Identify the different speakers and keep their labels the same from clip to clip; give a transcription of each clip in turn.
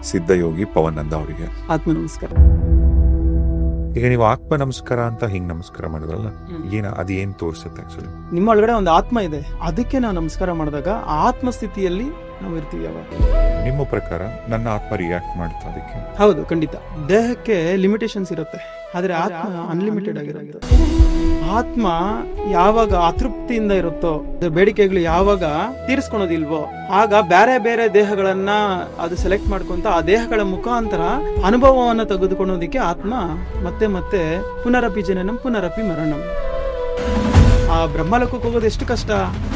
Speaker 1: ಸಿದ್ಧಯೋಗಿ ಪವನಂದ ಅವರಿಗೆ
Speaker 2: ಆತ್ಮ ನಮಸ್ಕಾರ.
Speaker 1: ಈಗ ನೀವು ಆತ್ಮ ನಮಸ್ಕಾರ ಅಂತ ಹಿಂಗ್ ನಮಸ್ಕಾರ ಮಾಡಿದ್ರಲ್ಲ, ಅದೇನ್ ತೋರಿಸುತ್ತೆ ಆಕ್ಚುಲಿ?
Speaker 2: ನಿಮ್ಮ ಒಳಗಡೆ ಒಂದು ಆತ್ಮ ಇದೆ, ಅದಕ್ಕೆ ನಾವು ನಮಸ್ಕಾರ ಮಾಡಿದಾಗ ಆತ್ಮ ಸ್ಥಿತಿಯಲ್ಲಿ ನಾವು ಇರ್ತೀವಿ. ಯಾವಾಗ
Speaker 1: ನಿಮ್ಮ ಪ್ರಕಾರ ನನ್ನ ಆತ್ಮ ರಿಯಾಕ್ಟ್ ಮಾಡುತ್ತೆ ಅದಕ್ಕೆ?
Speaker 2: ಹೌದು, ಖಂಡಿತ. ದೇಹಕ್ಕೆ ಲಿಮಿಟೇಷನ್ಸ್ ಇರುತ್ತೆ, ಆದ್ರೆ ಆತ್ಮ ಅನ್ಲಿಮಿಟೆಡ್ ಆಗಿರುತ್ತೆ. ಆತ್ಮ ಯಾವಾಗ ಅತೃಪ್ತಿಯಿಂದ ಇರುತ್ತೋ, ಬೇಡಿಕೆಗಳು ಯಾವಾಗ ತೀರಿಸ್ಕೊಳೋದಿಲ್ವೋ, ಆಗ ಬೇರೆ ಬೇರೆ ದೇಹಗಳನ್ನ ಅದು ಸೆಲೆಕ್ಟ್ ಮಾಡ್ಕೊಂತ ಆ ದೇಹಗಳ ಮುಖಾಂತರ ಅನುಭವವನ್ನ ತೆಗೆದುಕೊಳ್ಳೋದಿಕ್ಕೆ ಆತ್ಮ ಮತ್ತೆ ಮತ್ತೆ ಪುನರಪಿ ಜನನಂ ಪುನರಪಿ ಮರಣಂ. ಆ ಬ್ರಹ್ಮಲೋಕಕ್ಕೆ ಹೋಗೋದು ಎಷ್ಟು ಕಷ್ಟ,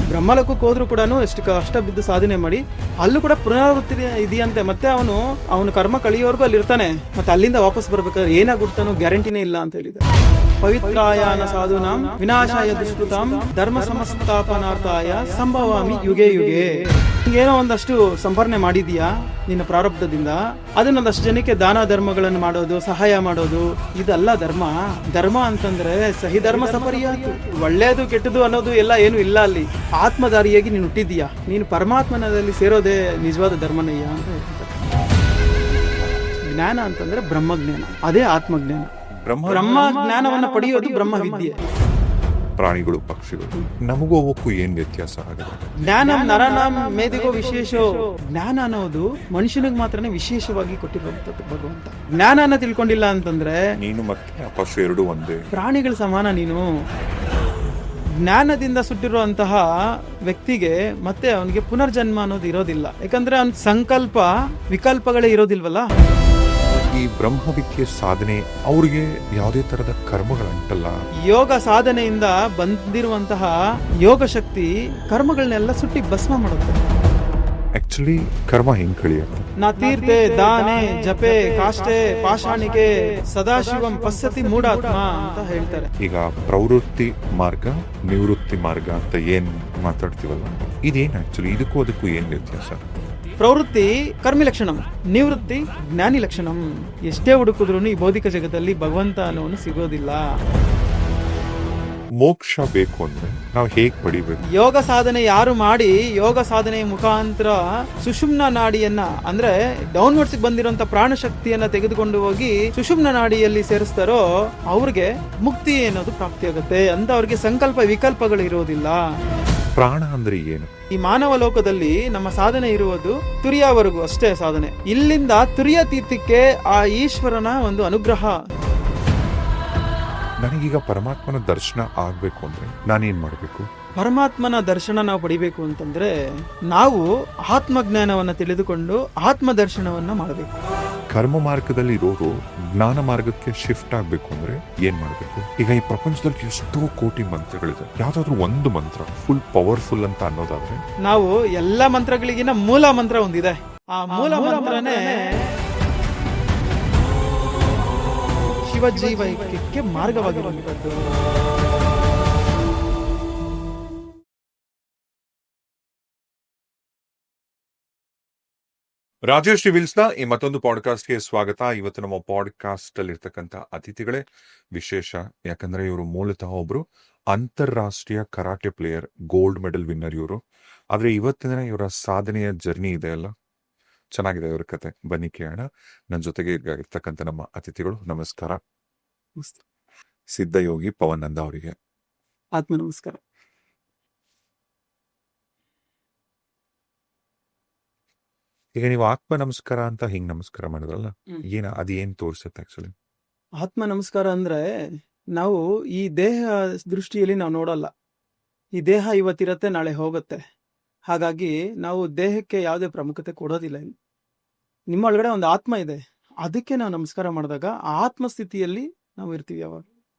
Speaker 2: ಬ್ರಹ್ಮಲೋಕಕ್ಕೆ ಹೋದ್ರೂ ಕೂಡ ಎಷ್ಟು ಕಷ್ಟ ಬಿದ್ದು ಸಾಧನೆ ಮಾಡಿ ಅಲ್ಲೂ ಕೂಡ ಪುನರಾವೃತ್ತಿ ಇದೆಯಂತೆ. ಮತ್ತೆ ಅವನು ಕರ್ಮ ಕಳಿಯೋರ್ಗು ಅಲ್ಲಿ ಇರ್ತಾನೆ, ಮತ್ತೆ ಅಲ್ಲಿಂದ ವಾಪಸ್ ಬರ್ಬೇಕಾದ್ರೆ ಏನಾಗ್ಬಿಡ್ತಾನೋ ಗ್ಯಾರಂಟಿನೇ ಇಲ್ಲ ಅಂತ ಹೇಳಿದ. ಪವಿತ್ರಾಯಾನ ಸಾಧುನಾಂ ವಿನಾಶಾಯ ದುಷ್ಕೃತಾಂ ಧರ್ಮ ಸಂಸ್ಥಾಪನಾರ್ಥಾಯ ಸಂಭವಾಮಿ ಯುಗೆ ಯುಗೆ. ಏನೋ ಒಂದಷ್ಟು ಸಂಪಾದನೆ ಮಾಡಿದೀಯಾ ನಿನ್ನ ಪ್ರಾರಬ್ಧದಿಂದ, ಅದನ್ನೊಂದಷ್ಟು ಜನಕ್ಕೆ ದಾನ ಧರ್ಮಗಳನ್ನು ಮಾಡೋದು, ಸಹಾಯ ಮಾಡೋದು, ಇದಲ್ಲ ಧರ್ಮ. ಧರ್ಮ ಅಂತಂದ್ರೆ ಸಹಿ ಧರ್ಮ ಸಪರ್ಯಾತು, ಒಳ್ಳೇದು ಕೆಟ್ಟದು ಅನ್ನೋದು ಎಲ್ಲ ಏನು ಇಲ್ಲ. ಅಲ್ಲಿ ಆತ್ಮಧಾರಿಯಾಗಿ ನೀನು ಹುಟ್ಟಿದೀಯಾ, ನೀನು ಪರಮಾತ್ಮನಲ್ಲಿ ಸೇರೋದೇ ನಿಜವಾದ ಧರ್ಮನಯ್ಯ ಅಂತ ಹೇಳ್ತಾರೆ. ಜ್ಞಾನ ಅಂತಂದ್ರೆ ಬ್ರಹ್ಮಜ್ಞಾನ, ಅದೇ ಆತ್ಮಜ್ಞಾನ. ಬ್ರಹ್ಮ ಜ್ಞಾನವನ್ನ ಪಡೆಯೋದು ಬ್ರಹ್ಮ ವಿದ್ಯೆ.
Speaker 1: ಪ್ರಾಣಿಗಳು, ಪಕ್ಷಿಗಳು, ನಮಗೂ ಅವಕ್ಕೂ ಏನ್ ವ್ಯತ್ಯಾಸ ಆಗಿದೆ?
Speaker 2: ಜ್ಞಾನ ನರನಾಂ ಮೇದಿಗೋ ವಿಶೇಷ. ಜ್ಞಾನ ಅನ್ನೋದು ಮನುಷ್ಯನಿಗೆ ಮಾತ್ರನೇ ವಿಶೇಷವಾಗಿ ಕೊಟ್ಟಿರುವಂತದ್ದು ಭಗವಂತ. ಜ್ಞಾನನ ತಿಳ್ಕೊಂಡಿಲ್ಲ ಅಂತಂದ್ರೆ
Speaker 1: ನೀನು ಮತ್ತೆ ಪಶು ಎರಡು ಒಂದೇ,
Speaker 2: ಪ್ರಾಣಿಗಳ ಸಮಾನ ನೀನು. ಜ್ಞಾನದಿಂದ ಸುಟ್ಟಿರುವಂತಹ ವ್ಯಕ್ತಿಗೆ ಮತ್ತೆ ಅವನಿಗೆ ಪುನರ್ಜನ್ಮ ಅನ್ನೋದು ಇರೋದಿಲ್ಲ, ಯಾಕಂದ್ರೆ ಅವನ ಸಂಕಲ್ಪ ವಿಕಲ್ಪಗಳೇ ಇರೋದಿಲ್ವಲ್ಲ.
Speaker 1: ಈ ಬ್ರಹ್ಮವಿದ್ಯೆ ಸಾಧನೆ ಅವ್ರಿಗೆ ಯಾವುದೇ ತರದ ಕರ್ಮಗಳಂಟಲ್ಲ.
Speaker 2: ಯೋಗ ಸಾಧನೆಯಿಂದ ಬಂದಿರುವಂತಹ ಯೋಗ ಶಕ್ತಿ ಕರ್ಮಗಳನ್ನೆಲ್ಲ ಸುಟ್ಟಿ ಭಸ್ಮ ಮಾಡುತ್ತೆ.
Speaker 1: ಆಕ್ಚುಲಿ ಕರ್ಮ ಹೆಂಗ್ ಕಳಿಯುತ್ತೆ?
Speaker 2: ನಾ ತೀರ್ತೆ ದಾನೆ ಜಪೆ ಕಾಷ್ಟೆ ಪಾಷಾಣಿಕೆ ಸದಾಶಿವಂ ಪಶ್ಯತಿ ಮೂಢಾತ್ಮ ಅಂತ ಹೇಳ್ತಾರೆ.
Speaker 1: ಈಗ ಪ್ರವೃತ್ತಿ ಮಾರ್ಗ, ನಿವೃತ್ತಿ ಮಾರ್ಗ ಅಂತ ಏನ್ ಮಾತಾಡ್ತೀವಲ್ಲ, ಇದೇನ್ ಆಕ್ಚುಲಿ? ಇದಕ್ಕೂ ಅದಕ್ಕೂ ಏನ್ ವ್ಯತ್ಯಾಸ?
Speaker 2: ಪ್ರವೃತ್ತಿ ಕರ್ಮಿ ಲಕ್ಷಣಂ, ನಿವೃತ್ತಿ ಜ್ಞಾನಿ ಲಕ್ಷಣಂ. ಎಷ್ಟೇ ಹುಡುಕಿದ್ರು ಈ ಭೌತಿಕ ಜಗತ್ತಲ್ಲಿ ಭಗವಂತ ಅನ್ನೋನು ಸಿಗೋದಿಲ್ಲ.
Speaker 1: ಮೋಕ್ಷ ಬೇಕು ಅಂದ್ರೆ ನಾವು ಹೇಗ್ ಪಡಿಬೇಕು?
Speaker 2: ಯೋಗ ಸಾಧನೆ ಯಾರು ಮಾಡಿ ಯೋಗ ಸಾಧನೆಯ ಮುಖಾಂತರ ಸುಷುಮ್ನ ನಾಡಿಯನ್ನ, ಅಂದ್ರೆ ಡೌನ್ವರ್ಡ್ಸ್ ಬಂದಿರುವಂತ ಪ್ರಾಣ ಶಕ್ತಿಯನ್ನ ತೆಗೆದುಕೊಂಡು ಹೋಗಿ ಸುಷುಮ್ನ ನಾಡಿಯಲ್ಲಿ ಸೇರಿಸ್ತಾರೋ ಅವ್ರಿಗೆ ಮುಕ್ತಿ ಅನ್ನೋದು ಪ್ರಾಪ್ತಿಯಾಗುತ್ತೆ ಅಂತ. ಅವ್ರಿಗೆ ಸಂಕಲ್ಪ ವಿಕಲ್ಪಗಳು ಇರೋದಿಲ್ಲ.
Speaker 1: ಪ್ರಾಣ ಅಂದ್ರೆ ಏನು?
Speaker 2: ಈ ಮಾನವ ಲೋಕದಲ್ಲಿ ನಮ್ಮ ಸಾಧನೆ ಇರುವುದು ತುರಿಯವರೆಗೂ ಅಷ್ಟೇ ಸಾಧನೆ. ಇಲ್ಲಿಂದ ತುರಿಯ ತೀರ್ಥಕ್ಕೆ ಆ ಈಶ್ವರನ ಒಂದು ಅನುಗ್ರಹ.
Speaker 1: ನನಗೀಗ ಪರಮಾತ್ಮನ ದರ್ಶನ ಆಗ್ಬೇಕು ಅಂದ್ರೆ ನಾನೇನ್ ಮಾಡ್ಬೇಕು?
Speaker 2: ಪರಮಾತ್ಮನ ದರ್ಶನ ನಾವು ಪಡಿಬೇಕು ಅಂತಂದ್ರೆ ನಾವು ಆತ್ಮಜ್ಞಾನವನ್ನ ತಿಳಿದುಕೊಂಡು ಆತ್ಮ ದರ್ಶನವನ್ನ ಮಾಡಬೇಕು.
Speaker 1: ಕರ್ಮ ಮಾರ್ಗದಲ್ಲಿ ಇರೋರು ಜ್ಞಾನ ಮಾರ್ಗಕ್ಕೆ ಶಿಫ್ಟ್ ಆಗ್ಬೇಕು ಅಂದ್ರೆ ಏನ್ ಮಾಡ್ಬೇಕು? ಈಗ ಈ ಪ್ರಪಂಚದಲ್ಲಿ ಎಷ್ಟೋ ಕೋಟಿ ಮಂತ್ರಗಳಿದೆ, ಯಾವ್ದಾದ್ರು ಒಂದು ಮಂತ್ರ ಫುಲ್ ಪವರ್ಫುಲ್ ಅಂತ ಅನ್ನೋದಾದ್ರೆ
Speaker 2: ನಾವು ಎಲ್ಲ ಮಂತ್ರಗಳಿಗಿನ ಮೂಲ ಮಂತ್ರ ಒಂದಿದೆ. ಆ ಮೂಲ ಮಂತ್ರನೇ ಶಿವಜೀವೈಕ್ಯಕ್ಕೆ ಮಾರ್ಗವಾಗಿರುವಂತದ್ದು.
Speaker 1: ರಾಜೇಶ್ ರಿವಿಲ್ಸ್ನ ಈ ಮತ್ತೊಂದು ಪಾಡ್ಕಾಸ್ಟ್ಗೆ ಸ್ವಾಗತ. ಇವತ್ತು ನಮ್ಮ ಪಾಡ್ಕಾಸ್ಟ್ ಅಲ್ಲಿ ಇರ್ತಕ್ಕಂಥ ಅತಿಥಿಗಳೇ ವಿಶೇಷ, ಯಾಕಂದ್ರೆ ಇವರು ಮೂಲತಃ ಒಬ್ರು ಅಂತಾರಾಷ್ಟ್ರೀಯ karate player, gold medal winner ಇವರು. ಆದ್ರೆ ಇವತ್ತಿನ ಇವರ ಸಾಧನೆಯ ಜರ್ನಿ ಇದೆ ಅಲ್ಲ, ಚೆನ್ನಾಗಿದೆ ಇವರ ಕತೆ. ಬನ್ನಿ ಕೇಳೋಣ. ನನ್ನ ಜೊತೆಗೆ ಇರ್ತಕ್ಕಂಥ ನಮ್ಮ ಅತಿಥಿಗಳು. ನಮಸ್ಕಾರ. ಸಿದ್ಧಯೋಗಿ ಪವನಂದ ಅವರಿಗೆ
Speaker 2: ಆತ್ಮ ನಮಸ್ಕಾರ.
Speaker 1: ಈಗ ನೀವು ಆತ್ಮ ನಮಸ್ಕಾರ ಅಂತ ಹಿಂಗ್ ನಮಸ್ಕಾರ ಮಾಡಿದ್ರಲ್ಲ, ಅದೇನ್ ತೋರಿಸುತ್ತೆ ಆಕ್ಚುಲಿ?
Speaker 2: ಆತ್ಮ ನಮಸ್ಕಾರ ಅಂದ್ರೆ ನಾವು ಈ ದೇಹ ದೃಷ್ಟಿಯಲ್ಲಿ ನಾವು ನೋಡಲ್ಲ. ಈ ದೇಹ ಇವತ್ತಿರತ್ತೆ, ನಾಳೆ ಹೋಗುತ್ತೆ. ಹಾಗಾಗಿ ನಾವು ದೇಹಕ್ಕೆ ಯಾವುದೇ ಪ್ರಾಮುಖ್ಯತೆ ಕೊಡೋದಿಲ್ಲ. ನಿಮ್ಮ ಒಳಗಡೆ ಒಂದು ಆತ್ಮ ಇದೆ, ಅದಕ್ಕೆ ನಾವು ನಮಸ್ಕಾರ ಮಾಡಿದಾಗ ಆತ್ಮ ಸ್ಥಿತಿಯಲ್ಲಿ ನಾವು ಇರ್ತೀವಿ. ಯಾವಾಗ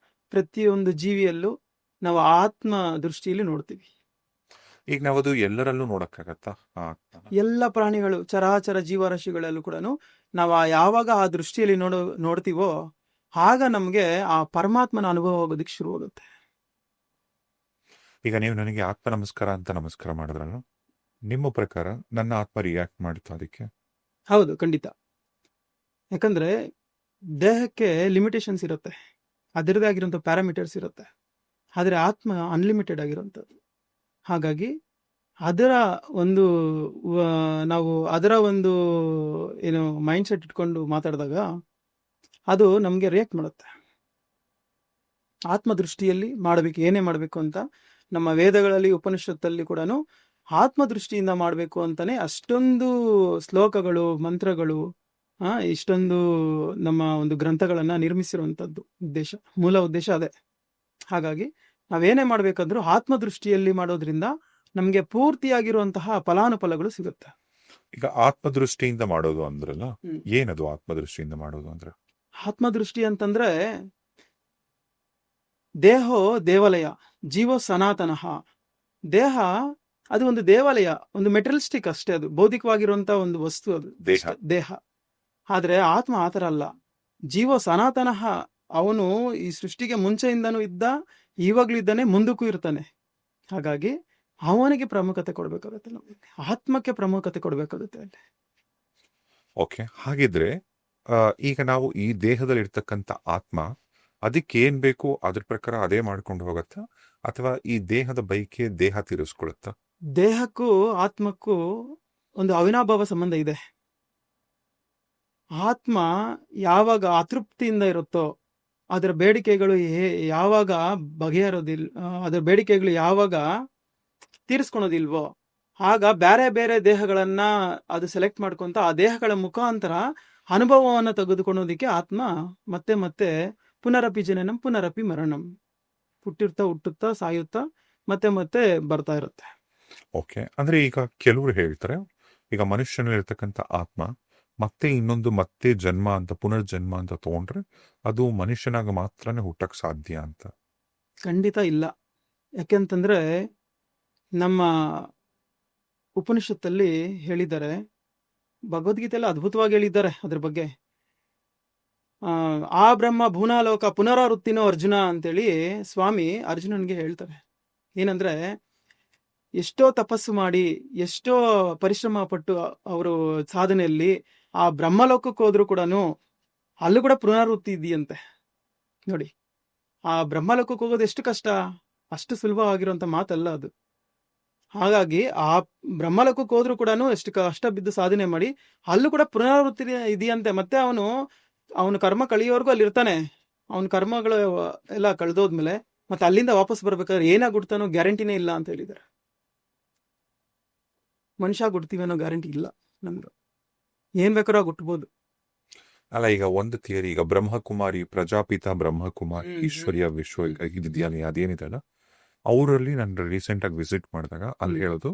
Speaker 2: ಪ್ರತಿಯೊಂದು ಜೀವಿಯಲ್ಲೂ ನಾವು ಆತ್ಮ ದೃಷ್ಟಿಯಲ್ಲಿ ನೋಡ್ತೀವಿ.
Speaker 1: ಈಗ ನಾವದು ಎಲ್ಲರಲ್ಲೂ ನೋಡಕ್ಕಾಗತ್ತಾ?
Speaker 2: ಎಲ್ಲ ಪ್ರಾಣಿಗಳು, ಚರಾಚರ ಜೀವರಾಶಿಗಳಲ್ಲೂ ಕೂಡ ನಾವು ಯಾವಾಗ ಆ ದೃಷ್ಟಿಯಲ್ಲಿ ನೋಡ್ತೀವೋ ಆಗ ನಮ್ಗೆ ಆ ಪರಮಾತ್ಮನ ಅನುಭವ ಆಗೋದಕ್ಕೆ ಶುರು ಆಗುತ್ತೆ.
Speaker 1: ಈಗ ನೀವು ನನಗೆ ಆತ್ಮ ನಮಸ್ಕಾರ ಅಂತ ನಮಸ್ಕಾರ ಮಾಡಿದ್ರಲ್ಲ, ನಿಮ್ಮ ಪ್ರಕಾರ ನನ್ನ ಆತ್ಮ ರಿಯಾಕ್ಟ್ ಮಾಡುತ್ತಾ ಅದಕ್ಕೆ?
Speaker 2: ಹೌದು, ಖಂಡಿತ. ಯಾಕಂದ್ರೆ ದೇಹಕ್ಕೆ ಲಿಮಿಟೇಷನ್ಸ್ ಇರುತ್ತೆ, ಅದರದೇ ಆಗಿರುವಂಥ ಪ್ಯಾರಾಮೀಟರ್ಸ್ ಇರುತ್ತೆ. ಆದರೆ ಆತ್ಮ ಅನ್ಲಿಮಿಟೆಡ್ ಆಗಿರುವಂಥದ್ದು. ಹಾಗಾಗಿ ಅದರ ಒಂದು ನಾವು ಅದರ ಒಂದು ಏನು ಮೈಂಡ್ ಸೆಟ್ ಇಟ್ಕೊಂಡು ಮಾತಾಡಿದಾಗ ಅದು ನಮಗೆ ರಿಯಾಕ್ಟ್ ಮಾಡುತ್ತೆ. ಆತ್ಮದೃಷ್ಟಿಯಲ್ಲಿ ಮಾಡಬೇಕು, ಏನೇ ಮಾಡಬೇಕು ಅಂತ ನಮ್ಮ ವೇದಗಳಲ್ಲಿ ಉಪನಿಷತ್ತಲ್ಲಿ ಕೂಡ ಆತ್ಮದೃಷ್ಟಿಯಿಂದ ಮಾಡಬೇಕು ಅಂತಾನೆ ಅಷ್ಟೊಂದು ಶ್ಲೋಕಗಳು, ಮಂತ್ರಗಳು, ಇಷ್ಟೊಂದು ನಮ್ಮ ಒಂದು ಗ್ರಂಥಗಳನ್ನ ನಿರ್ಮಿಸಿರುವಂಥದ್ದು ಉದ್ದೇಶ, ಮೂಲ ಉದ್ದೇಶ ಅದೇ. ಹಾಗಾಗಿ ನಾವೇನೇ ಮಾಡ್ಬೇಕಂದ್ರೂ ಆತ್ಮದೃಷ್ಟಿಯಲ್ಲಿ ಮಾಡೋದ್ರಿಂದ ನಮ್ಗೆ ಪೂರ್ತಿಯಾಗಿರುವಂತಹ ಫಲಾನುಫಲಗಳು ಸಿಗುತ್ತೆ.
Speaker 1: ಈಗ ಆತ್ಮದೃಷ್ಟಿಯಿಂದ ಮಾಡೋದು ಅಂದ್ರಲ್ಲ, ಏನದು ಆತ್ಮದೃಷ್ಟಿಯಿಂದ ಮಾಡೋದು ಅಂದ್ರೆ?
Speaker 2: ಆತ್ಮದೃಷ್ಟಿ ಅಂತಂದ್ರೆ ದೇಹೋ ದೇವಾಲಯ, ಜೀವೋ ಸನಾತನಃ. ದೇಹ ಅದು ಒಂದು ದೇವಾಲಯ, ಒಂದು ಮೆಟೀರಿಯಲಿಸ್ಟಿಕ್ ಅಷ್ಟೇ, ಅದು ಭೌತಿಕವಾಗಿರುವಂತ ಒಂದು ವಸ್ತು, ಅದು ದೇಹ. ಆದ್ರೆ ಆತ್ಮ ಆತರ ಅಲ್ಲ. ಜೀವೋ ಸನಾತನಃ, ಅವನು ಈ ಸೃಷ್ಟಿಗೆ ಮುಂಚೆಯಿಂದನೂ ಇದ್ದ, ಇವಾಗ್ಲೂ ಇದ್ದಾನೆ, ಮುಂದಕ್ಕೂ ಇರ್ತಾನೆ. ಹಾಗಾಗಿ ಅವನಿಗೆ ಪ್ರಾಮುಖ್ಯತೆ ಕೊಡ್ಬೇಕಾಗುತ್ತೆ, ನಮಗೆ ಆತ್ಮಕ್ಕೆ ಪ್ರಾಮುಖ್ಯತೆ ಕೊಡ್ಬೇಕಾಗುತ್ತೆ ಅಲ್ಲಿ.
Speaker 1: ಓಕೆ, ಹಾಗಿದ್ರೆ ಈಗ ನಾವು ಈ ದೇಹದಲ್ಲಿ ಇರ್ತಕ್ಕಂಥ ಆತ್ಮ ಅದಕ್ಕೆ ಏನ್ ಬೇಕು ಅದ್ರ ಪ್ರಕಾರ ಅದೇ ಮಾಡ್ಕೊಂಡು ಹೋಗತ್ತಾ, ಅಥವಾ ಈ ದೇಹದ ಬೈಕೆ ದೇಹ ತೀರಿಸ್ಕೊಳುತ್ತಾ?
Speaker 2: ದೇಹಕ್ಕೂ ಆತ್ಮಕ್ಕೂ ಒಂದು ಅವಿನಾಭಾವ ಸಂಬಂಧ ಇದೆ. ಆತ್ಮ ಯಾವಾಗ ಅತೃಪ್ತಿಯಿಂದ ಇರುತ್ತೋ, ಅದರ ಬೇಡಿಕೆಗಳು ಯಾವಾಗ ಬಗೆಹರೋದಿಲ್ಲ, ಅದರ ಬೇಡಿಕೆಗಳು ಯಾವಾಗ ತೀರಿಸ್ಕೊಳೋದಿಲ್ವೋ, ಆಗ ಬೇರೆ ಬೇರೆ ದೇಹಗಳನ್ನ ಅದು ಸೆಲೆಕ್ಟ್ ಮಾಡ್ಕೊಂತ ಆ ದೇಹಗಳ ಮುಖಾಂತರ ಅನುಭವವನ್ನ ತೆಗೆದುಕೊಳ್ಳೋದಿಕ್ಕೆ ಆತ್ಮ ಮತ್ತೆ ಮತ್ತೆ ಪುನರಪಿ ಜನನಂ ಪುನರಪಿ ಮರಣಂ, ಹುಟ್ಟುತ್ತಾ ಸಾಯುತ್ತಾ ಮತ್ತೆ ಮತ್ತೆ ಬರ್ತಾ ಇರುತ್ತೆ.
Speaker 1: ಓಕೆ, ಅಂದ್ರೆ ಈಗ ಕೆಲವರು ಹೇಳ್ತಾರೆ, ಈಗ ಮನುಷ್ಯನಲ್ಲಿರ್ತಕ್ಕಂಥ ಆತ್ಮ ಮತ್ತೆ ಜನ್ಮ ಅಂತ, ಪುನರ್ಜನ್ಮ ಅಂತ ತಗೊಂಡ್ರೆ ಅದು ಮನುಷ್ಯನಾಗ ಮಾತ್ರನೇ ಹುಟ್ಟಕ್ ಸಾಧ್ಯ ಅಂತ?
Speaker 2: ಖಂಡಿತ ಇಲ್ಲ. ಯಾಕೆಂತಂದ್ರೆ ನಮ್ಮ ಉಪನಿಷತ್ತಲ್ಲಿ ಹೇಳಿದ್ದಾರೆ, ಭಗವದ್ಗೀತೆಯಲ್ಲಿ ಅದ್ಭುತವಾಗಿ ಹೇಳಿದ್ದಾರೆ ಅದ್ರ ಬಗ್ಗೆ. ಆ ಬ್ರಹ್ಮ ಭೂನಾಲೋಕ ಪುನರಾವೃತ್ತಿನೋ ಅರ್ಜುನ ಅಂತೇಳಿ ಸ್ವಾಮಿ ಅರ್ಜುನನ್ಗೆ ಹೇಳ್ತಾರೆ. ಏನಂದ್ರೆ, ಎಷ್ಟೋ ತಪಸ್ಸು ಮಾಡಿ, ಎಷ್ಟೋ ಪರಿಶ್ರಮ ಪಟ್ಟು ಅವರು ಸಾಧನೆಯಲ್ಲಿ ಆ ಬ್ರಹ್ಮಲೋಕಕ್ಕೆ ಹೋದ್ರು ಕೂಡ ಅಲ್ಲೂ ಕೂಡ ಪುನರಾವೃತ್ತಿ ಇದೆಯಂತೆ. ನೋಡಿ, ಆ ಬ್ರಹ್ಮಲೋಕಕ್ಕೆ ಹೋಗೋದು ಎಷ್ಟು ಕಷ್ಟ, ಅಷ್ಟು ಸುಲಭವಾಗಿರುವಂತ ಮಾತಲ್ಲ ಅದು. ಹಾಗಾಗಿ ಆ ಬ್ರಹ್ಮಲೋಕಕ್ಕೆ ಹೋದ್ರು ಕೂಡ ಎಷ್ಟು ಕಷ್ಟ ಬಿದ್ದು ಸಾಧನೆ ಮಾಡಿ ಅಲ್ಲೂ ಕೂಡ ಪುನರಾವೃತ್ತಿ ಇದೆಯಂತೆ. ಮತ್ತೆ ಅವನು ಕರ್ಮ ಕಳಿಯೋವರೆಗೂ ಅಲ್ಲಿ ಇರ್ತಾನೆ. ಅವನ ಕರ್ಮಗಳು ಎಲ್ಲ ಕಳೆದೋದ್ಮೇಲೆ ಮತ್ತೆ ಅಲ್ಲಿಂದ ವಾಪಸ್ ಬರ್ಬೇಕಾದ್ರೆ ಏನಾಗುಡ್ತಾನೋ ಗ್ಯಾರಂಟಿನೇ ಇಲ್ಲ ಅಂತ ಹೇಳಿದ್ದಾರೆ. ಮನುಷ್ಯ ಗುಡ್ತೀವಿ ಅನ್ನೋ ಗ್ಯಾರಂಟಿ ಇಲ್ಲ ನಮ್ದು, ಏನ್ ಬೇಕಾದ್ರೂ ಗುಟ್ಬೋದು.
Speaker 1: ಅಲ್ಲ, ಈಗ ಒಂದು ಥಿಯರಿ, ಈಗ ಬ್ರಹ್ಮಕುಮಾರಿ, ಪ್ರಜಾಪಿತ ಬ್ರಹ್ಮಕುಮಾರಿ ಈಶ್ವರ್ಯ ವಿಶ್ವವಿದ್ಯಾಲಯ ಅದೇನಿದೆ ಅಲ್ಲ, ಅವರಲ್ಲಿ ನಾನು ರೀಸೆಂಟ್ ಆಗಿ ವಿಸಿಟ್ ಮಾಡಿದಾಗ ಅಲ್ಲಿ ಹೇಳೋದು,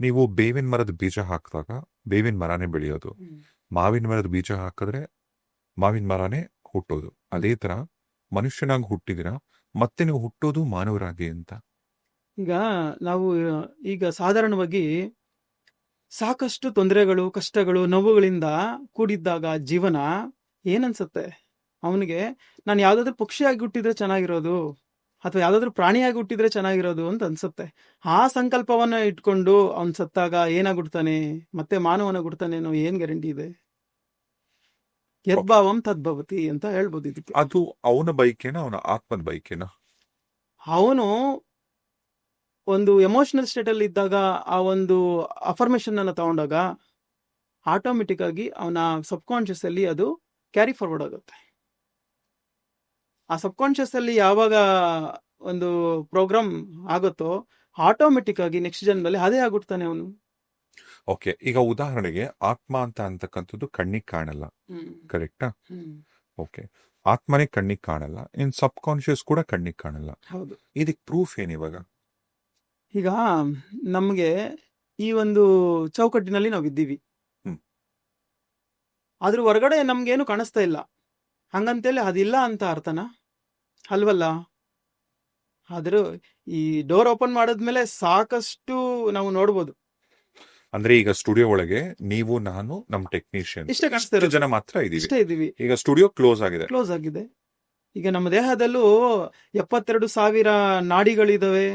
Speaker 1: ನೀವು ಬೇವಿನ ಮರದ ಬೀಜ ಹಾಕಿದಾಗ ಬೇವಿನ ಮರನೇ ಬೆಳೆಯೋದು, ಮಾವಿನ ಮರದ ಬೀಜ ಹಾಕಿದ್ರೆ ಮಾವಿನ ಮರನೇ ಹುಟ್ಟೋದು. ಅದೇ ತರ ಮನುಷ್ಯನಾಗಿ ಹುಟ್ಟಿದಿರ, ಮತ್ತೆ ನೀವು ಹುಟ್ಟೋದು ಮಾನವರಾಗಿ ಅಂತ.
Speaker 2: ಈಗ ನಾವು ಸಾಧಾರಣವಾಗಿ ಸಾಕಷ್ಟು ತೊಂದರೆಗಳು, ಕಷ್ಟಗಳು, ನೋವುಗಳಿಂದ ಕೂಡಿದ್ದಾಗ ಜೀವನ ಏನನ್ಸುತ್ತೆ ಅವನಿಗೆ, ನಾನು ಯಾವ್ದಾದ್ರು ಪಕ್ಷಿಯಾಗಿ ಹುಟ್ಟಿದ್ರೆ ಚೆನ್ನಾಗಿರೋದು, ಅಥವಾ ಯಾವ್ದಾದ್ರು ಪ್ರಾಣಿಯಾಗಿ ಹುಟ್ಟಿದ್ರೆ ಚೆನ್ನಾಗಿರೋದು ಅಂತ ಅನ್ಸುತ್ತೆ. ಆ ಸಂಕಲ್ಪವನ್ನ ಇಟ್ಕೊಂಡು ಅವನ್ ಸತ್ತಾಗ ಏನಾಗುಡ್ತಾನೆ, ಮತ್ತೆ ಮಾನವನಾಗುಡ್ತಾನೆ ಅನ್ನೋ ಏನ್ ಗ್ಯಾರಂಟಿ ಇದೆ? ಯದ್ಭಾವಂ ತದ್ಭವತಿ ಅಂತ ಹೇಳ್ಬೋದು ಇದಕ್ಕೆ.
Speaker 1: ಅದು ಅವನ ಬೈಕೇನ, ಅವನ ಆತ್ಮದ ಬೈಕೇನ?
Speaker 2: ಅವನು ಒಂದು ಎಮೋಷನಲ್ ಸ್ಟೇಟ್ ಅಲ್ಲಿ ಇದ್ದಾಗ ಆ ಒಂದು ಅಫರ್ಮೇಶನ್ ಅನ್ನ ತಗೊಂಡಾಗ ಆಟೋಮೆಟಿಕ್ ಆಗಿ ಅವನ ಸಬ್ ಕಾನ್ಶಿಯಸ್ ಅಲ್ಲಿ ಅದು ಕ್ಯಾರಿ ಫಾರ್ವರ್ಡ್ ಆಗುತ್ತೆ. ಆ ಸಬ್ ಕಾನ್ಶಿಯಸ್ ಅಲ್ಲಿ ಯಾವಾಗ ಒಂದು ಪ್ರೋಗ್ರಾಮ್ ಆಗುತ್ತೋ ಆಟೋಮೆಟಿಕ್ ಆಗಿ ನೆಕ್ಸ್ಟ್ ಜನ್ಮದಲ್ಲಿ ಅದೇ ಆಗುತ್ತಾನೆ ಅವನು.
Speaker 1: ಓಕೆ, ಈಗ ಉದಾಹರಣೆಗೆ ಆತ್ಮ ಅಂತ ಅಂತಕ್ಕಂಥದ್ದು ಕಣ್ಣಿಗೆ ಕಾಣಲ್ಲ, ಕರೆಕ್ಟಾ? ಓಕೆ, ಆತ್ಮನೇ ಕಣ್ಣಿಗೆ ಕಾಣಲ್ಲ, ಇನ್ ಸಬ್ ಕಾನ್ಶಿಯಸ್ ಕೂಡ ಕಣ್ಣಿಗೆ ಕಾಣಲ್ಲ.
Speaker 2: ಹೌದು.
Speaker 1: ಇದಕ್ ಪ್ರೂಫ್ ಏನ್ ಇವಾಗ?
Speaker 2: ಈಗ ನಮ್ಗೆ ಈ ಒಂದು ಚೌಕಟ್ಟಿನಲ್ಲಿ ನಾವು ಇದ್ದೀವಿ, ಅದ್ರ ಹೊರಗಡೆ ನಮ್ಗೇನು ಕಾಣಿಸ್ತಾ ಇಲ್ಲ, ಹಂಗಂತೇಳಿ ಅದಿಲ್ಲ ಅಂತ ಅರ್ಥನಾ? ಅಲ್ವಲ್ಲ. ಆದ್ರೂ ಈ ಡೋರ್ ಓಪನ್ ಮಾಡಿದ್ಮೇಲೆ ಸಾಕಷ್ಟು ನಾವು ನೋಡ್ಬೋದು.
Speaker 1: ಅಂದ್ರೆ ಈಗ ಸ್ಟುಡಿಯೋ ಒಳಗೆ ನೀವು, ನಾನು, ನಮ್ ಟೆಕ್ನಿಷಿಯನ್
Speaker 2: ಇಷ್ಟೇ ಕಾಣಿಸ್ತಾ ಇರೋದು,
Speaker 1: ಜನ ಮಾತ್ರ
Speaker 2: ಇದೀವಿ.
Speaker 1: ಈಗ ಸ್ಟುಡಿಯೋ ಕ್ಲೋಸ್ ಆಗಿದೆ. ಈಗ ನಮ್ಮ ದೇಹದಲ್ಲೂ 72,000 ನಾಡಿಗಳಿದಾವೆ,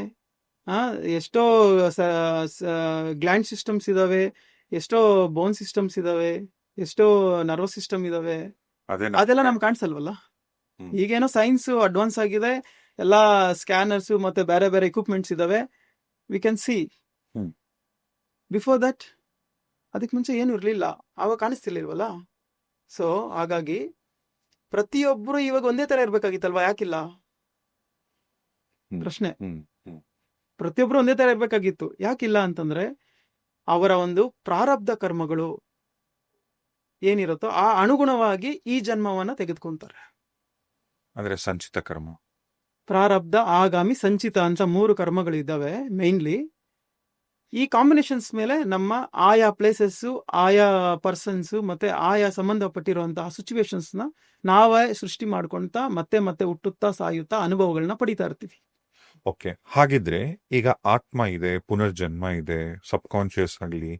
Speaker 1: ಎಷ್ಟೋ ಗ್ಲ್ಯಾಂಡ್ ಸಿಸ್ಟಮ್ಸ್ ಇದಾವೆ, ಎಷ್ಟೋ ಬೋನ್ ಸಿಸ್ಟಮ್ಸ್ ಇದಾವೆ, ಎಷ್ಟೋ ನರ್ವಸ್ ಸಿಸ್ಟಮ್ ಇದಾವೆ. ಅದೆಲ್ಲ ನಮ್ಗೆ ಕಾಣಿಸಲ್ವಲ್ಲ. ಈಗೇನೋ ಸೈನ್ಸ್ ಅಡ್ವಾನ್ಸ್ ಆಗಿದೆ, ಎಲ್ಲಾ ಸ್ಕ್ಯಾನರ್ಸ್ ಮತ್ತೆ ಬೇರೆ ಬೇರೆ ಇಕ್ವಿಪ್ಮೆಂಟ್ಸ್ ಇದಾವೆ, we can see.
Speaker 2: Before that ಅದಕ್ಕೆ ಮುಂಚೆ ಏನು ಇರಲಿಲ್ಲ, ಆವಾಗ ಕಾಣಿಸ್ತಿರ್ಲಿಲ್ವಲ್ಲ. ಸೊ ಹಾಗಾಗಿ ಪ್ರತಿಯೊಬ್ಬರು ಇವಾಗ ಒಂದೇ ತರ ಇರ್ಬೇಕಾಗಿತ್ತಲ್ವಾ? ಯಾಕಿಲ್ಲ
Speaker 1: ಹ್ಮ್.
Speaker 2: ಪ್ರಶ್ನೆ.
Speaker 1: ಹ್ಮ್. ಹ್ಮ್.
Speaker 2: ಪ್ರತಿಯೊಬ್ಬರು ಒಂದೇ ತರ ಇರ್ಬೇಕಾಗಿತ್ತು. ಯಾಕಿಲ್ಲ ಅಂತಂದ್ರೆ ಅವರ ಒಂದು ಪ್ರಾರಬ್ಧ ಕರ್ಮಗಳು ಏನಿರುತ್ತೋ ಆ ಅನುಗುಣವಾಗಿ ಈ ಜನ್ಮವನ್ನ ತೆಗೆದುಕೊಂತಾರೆ.
Speaker 1: ಅಂದ್ರೆ ಸಂಚಿತ ಕರ್ಮ.
Speaker 2: ಪ್ರಾರಬ್ಧ, ಆಗಾಮಿ, ಸಂಚಿತ ಅಂತ 3 ಕರ್ಮಗಳು ಇದ್ದಾವೆ ಮೇನ್ಲಿ. ಈ ಕಾಂಬಿನೇಷನ್ಸ್ ಮೇಲೆ ನಮ್ಮ ಆಯಾ ಪ್ಲೇಸಸ್, ಆಯಾ ಪರ್ಸನ್ಸ್ ಮತ್ತೆ ಆಯಾ ಸಂಬಂಧಪಟ್ಟಿರುವಂತಹ ಸಿಚುವೇಶನ್ಸ್ ನ ನಾವೇ ಸೃಷ್ಟಿ ಮಾಡ್ಕೊಂತ ಮತ್ತೆ ಮತ್ತೆ ಹುಟ್ಟುತ್ತಾ ಸಾಯುತ್ತಾ ಅನುಭವಗಳನ್ನ ಪಡಿತಾ ಇರ್ತೀವಿ.
Speaker 1: ಓಕೆ, ಹಾಗಿದ್ರೆ ಈಗ ಆತ್ಮ ಇದೆ, ಪುನರ್ಜನ್ಮ ಇದೆ, ಸಬ್ ಕಾನ್ಶಿಯಸ್ ಆಗಲಿ,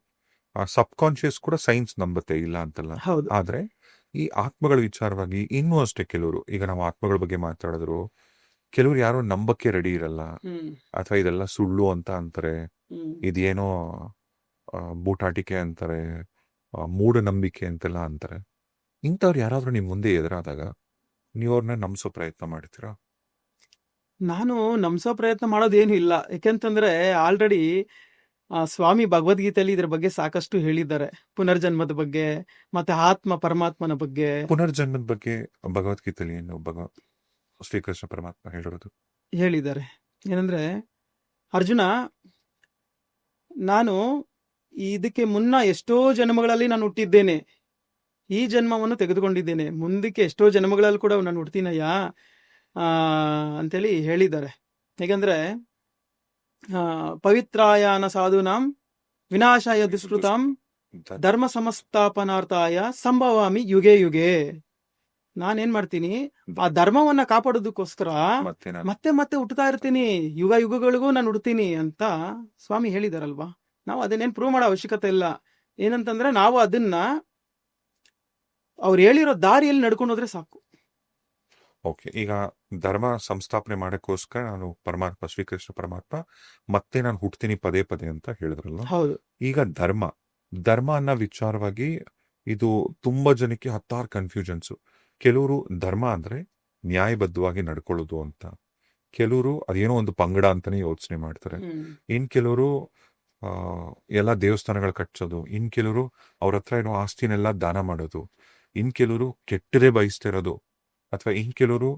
Speaker 1: ಸಬ್ ಕಾನ್ಶಿಯಸ್ ಕೂಡ ಸೈನ್ಸ್ ನಂಬತ್ತೆ, ಇಲ್ಲ ಅಂತಲ್ಲ.
Speaker 2: ಹೌದು.
Speaker 1: ಆದ್ರೆ ಈ ಆತ್ಮಗಳ ವಿಚಾರವಾಗಿ ಇನ್ನೂ ಅಷ್ಟೇ ಕೆಲವರು, ಈಗ ನಾವು ಆತ್ಮಗಳ ಬಗ್ಗೆ ಮಾತಾಡಿದ್ರು, ಕೆಲವ್ರು ಯಾರೋ ನಂಬಕ್ಕೆ ರೆಡಿ ಇರಲ್ಲ,
Speaker 2: ಹ್ಮ್
Speaker 1: ಅಥವಾ ಇದೆಲ್ಲ ಸುಳ್ಳು ಅಂತ ಅಂತಾರೆ,
Speaker 2: ಹ್ಮ್
Speaker 1: ಇದೇನೋ ಬೂಟಾಟಿಕೆ ಅಂತಾರೆ, ಮೂಢನಂಬಿಕೆ ಅಂತೆಲ್ಲ ಅಂತಾರೆ. ಇಂಥವ್ರು ಯಾರಾದ್ರೂ ನಿಮ್ ಮುಂದೆ ಎದುರಾದಾಗ ನೀವು ಅವ್ರನ್ನ ನಂಬಿಸೋ ಪ್ರಯತ್ನ ಮಾಡ್ತೀರಾ?
Speaker 2: ನಾನು ನಂಬಿಸೋ ಪ್ರಯತ್ನ ಮಾಡೋದೇನು ಇಲ್ಲ. ಯಾಕೆಂತಂದ್ರೆ ಆಲ್ರೆಡಿ ಸ್ವಾಮಿ ಭಗವದ್ಗೀತೆಯಲ್ಲಿ ಇದ್ರ ಬಗ್ಗೆ ಸಾಕಷ್ಟು ಹೇಳಿದ್ದಾರೆ, ಪುನರ್ಜನ್ಮದ ಬಗ್ಗೆ ಮತ್ತೆ ಆತ್ಮ ಪರಮಾತ್ಮನ ಬಗ್ಗೆ
Speaker 1: ಪುನರ್ಜನ್ಮದ ಬಗ್ಗೆ ಭಗವದ್ಗೀತೆಯಲ್ಲಿ ಏನು ಶ್ರೀಕೃಷ್ಣ ಪರಮಾತ್ಮ ಹೇಳಿರೋದು?
Speaker 2: ಹೇಳಿದ್ದಾರೆ. ಏನಂದ್ರೆ, ಅರ್ಜುನ, ನಾನು ಇದಕ್ಕೆ ಮುನ್ನ ಎಷ್ಟೋ ಜನ್ಮಗಳಲ್ಲಿ ನಾನು ಹುಟ್ಟಿದ್ದೇನೆ, ಈ ಜನ್ಮವನ್ನು ತೆಗೆದುಕೊಂಡಿದ್ದೇನೆ, ಮುಂದಕ್ಕೆ ಎಷ್ಟೋ ಜನ್ಮಗಳಲ್ಲಿ ಕೂಡ ನಾನು ಹುಡ್ತೀನಯ್ಯ ಅಂತೇಳಿ ಹೇಳಿದ್ದಾರೆ. ಹೇಗಂದ್ರೆ, ಪವಿತ್ರಾಯಾನ ಸಾಧುನಾಂ ವಿನಾಶಾಯ ದುಷ್ಕೃತಾಂ ಧರ್ಮ ಸಂಸ್ಥಾಪನಾರ್ಥಾಯ ಸಂಭವಾಮಿ ಯುಗೆ ಯುಗೆ. ನಾನೇನ್ ಮಾಡ್ತೀನಿ, ಆ ಧರ್ಮವನ್ನ ಕಾಪಾಡೋದಕ್ಕೋಸ್ಕರ
Speaker 1: ಮತ್ತೆ ನಾನು
Speaker 2: ಮತ್ತೆ ಮತ್ತೆ ಹುಟ್ಟುತ್ತಾ ಇರ್ತೀನಿ, ಯುಗ ಯುಗಗಳಿಗೂ ನಾನು ಹುಡ್ತೀನಿ ಅಂತ ಸ್ವಾಮಿ ಹೇಳಿದಾರಲ್ವಾ. ನಾವು ಅದನ್ನೇನ್ ಪ್ರೂವ್ ಮಾಡೋ ಅವಶ್ಯಕತೆ ಇಲ್ಲ. ಏನಂತಂದ್ರೆ ನಾವು ಅದನ್ನ ಅವ್ರು ಹೇಳಿರೋ ದಾರಿಯಲ್ಲಿ ನಡ್ಕೊಂಡು ಹೋದ್ರೆ ಸಾಕು.
Speaker 1: ಓಕೆ, ಈಗ ಧರ್ಮ ಸಂಸ್ಥಾಪನೆ ಮಾಡಕ್ಕೋಸ್ಕರ ನಾನು ಪರಮಾತ್ಮ ಶ್ರೀಕೃಷ್ಣ ಪರಮಾತ್ಮ ಮತ್ತೆ ನಾನು ಹುಟ್ತೀನಿ ಪದೇ ಪದೇ ಅಂತ ಹೇಳಿದ್ರಲ್ಲ.
Speaker 2: ಹೌದು.
Speaker 1: ಈಗ ಧರ್ಮ ಅನ್ನೋ ವಿಚಾರವಾಗಿ ಇದು ತುಂಬಾ ಜನಕ್ಕೆ ಹತ್ತಾರು ಕನ್ಫ್ಯೂಷನ್ಸ್. ಕೆಲವರು ಧರ್ಮ ಅಂದ್ರೆ ನ್ಯಾಯಬದ್ಧವಾಗಿ ನಡ್ಕೊಳ್ಳೋದು ಅಂತ, ಕೆಲವರು ಅದೇನೋ ಒಂದು ಪಂಗಡ ಅಂತಾನೆ ಯೋಚನೆ ಮಾಡ್ತಾರೆ, ಇನ್ ಕೆಲವರು ಎಲ್ಲ ದೇವಸ್ಥಾನಗಳು ಕಟ್ಸೋದು, ಇನ್ ಕೆಲವರು ಅವ್ರ ಹತ್ರ ಇರೋ ಆಸ್ತಿನೆಲ್ಲ ದಾನ ಮಾಡೋದು, ಇನ್ ಕೆಲವರು ಕೆಟ್ಟದೇ ಬಯಸ್ತಿರೋದು, ಅಥವಾ ಇನ್ ಕೆಲವರು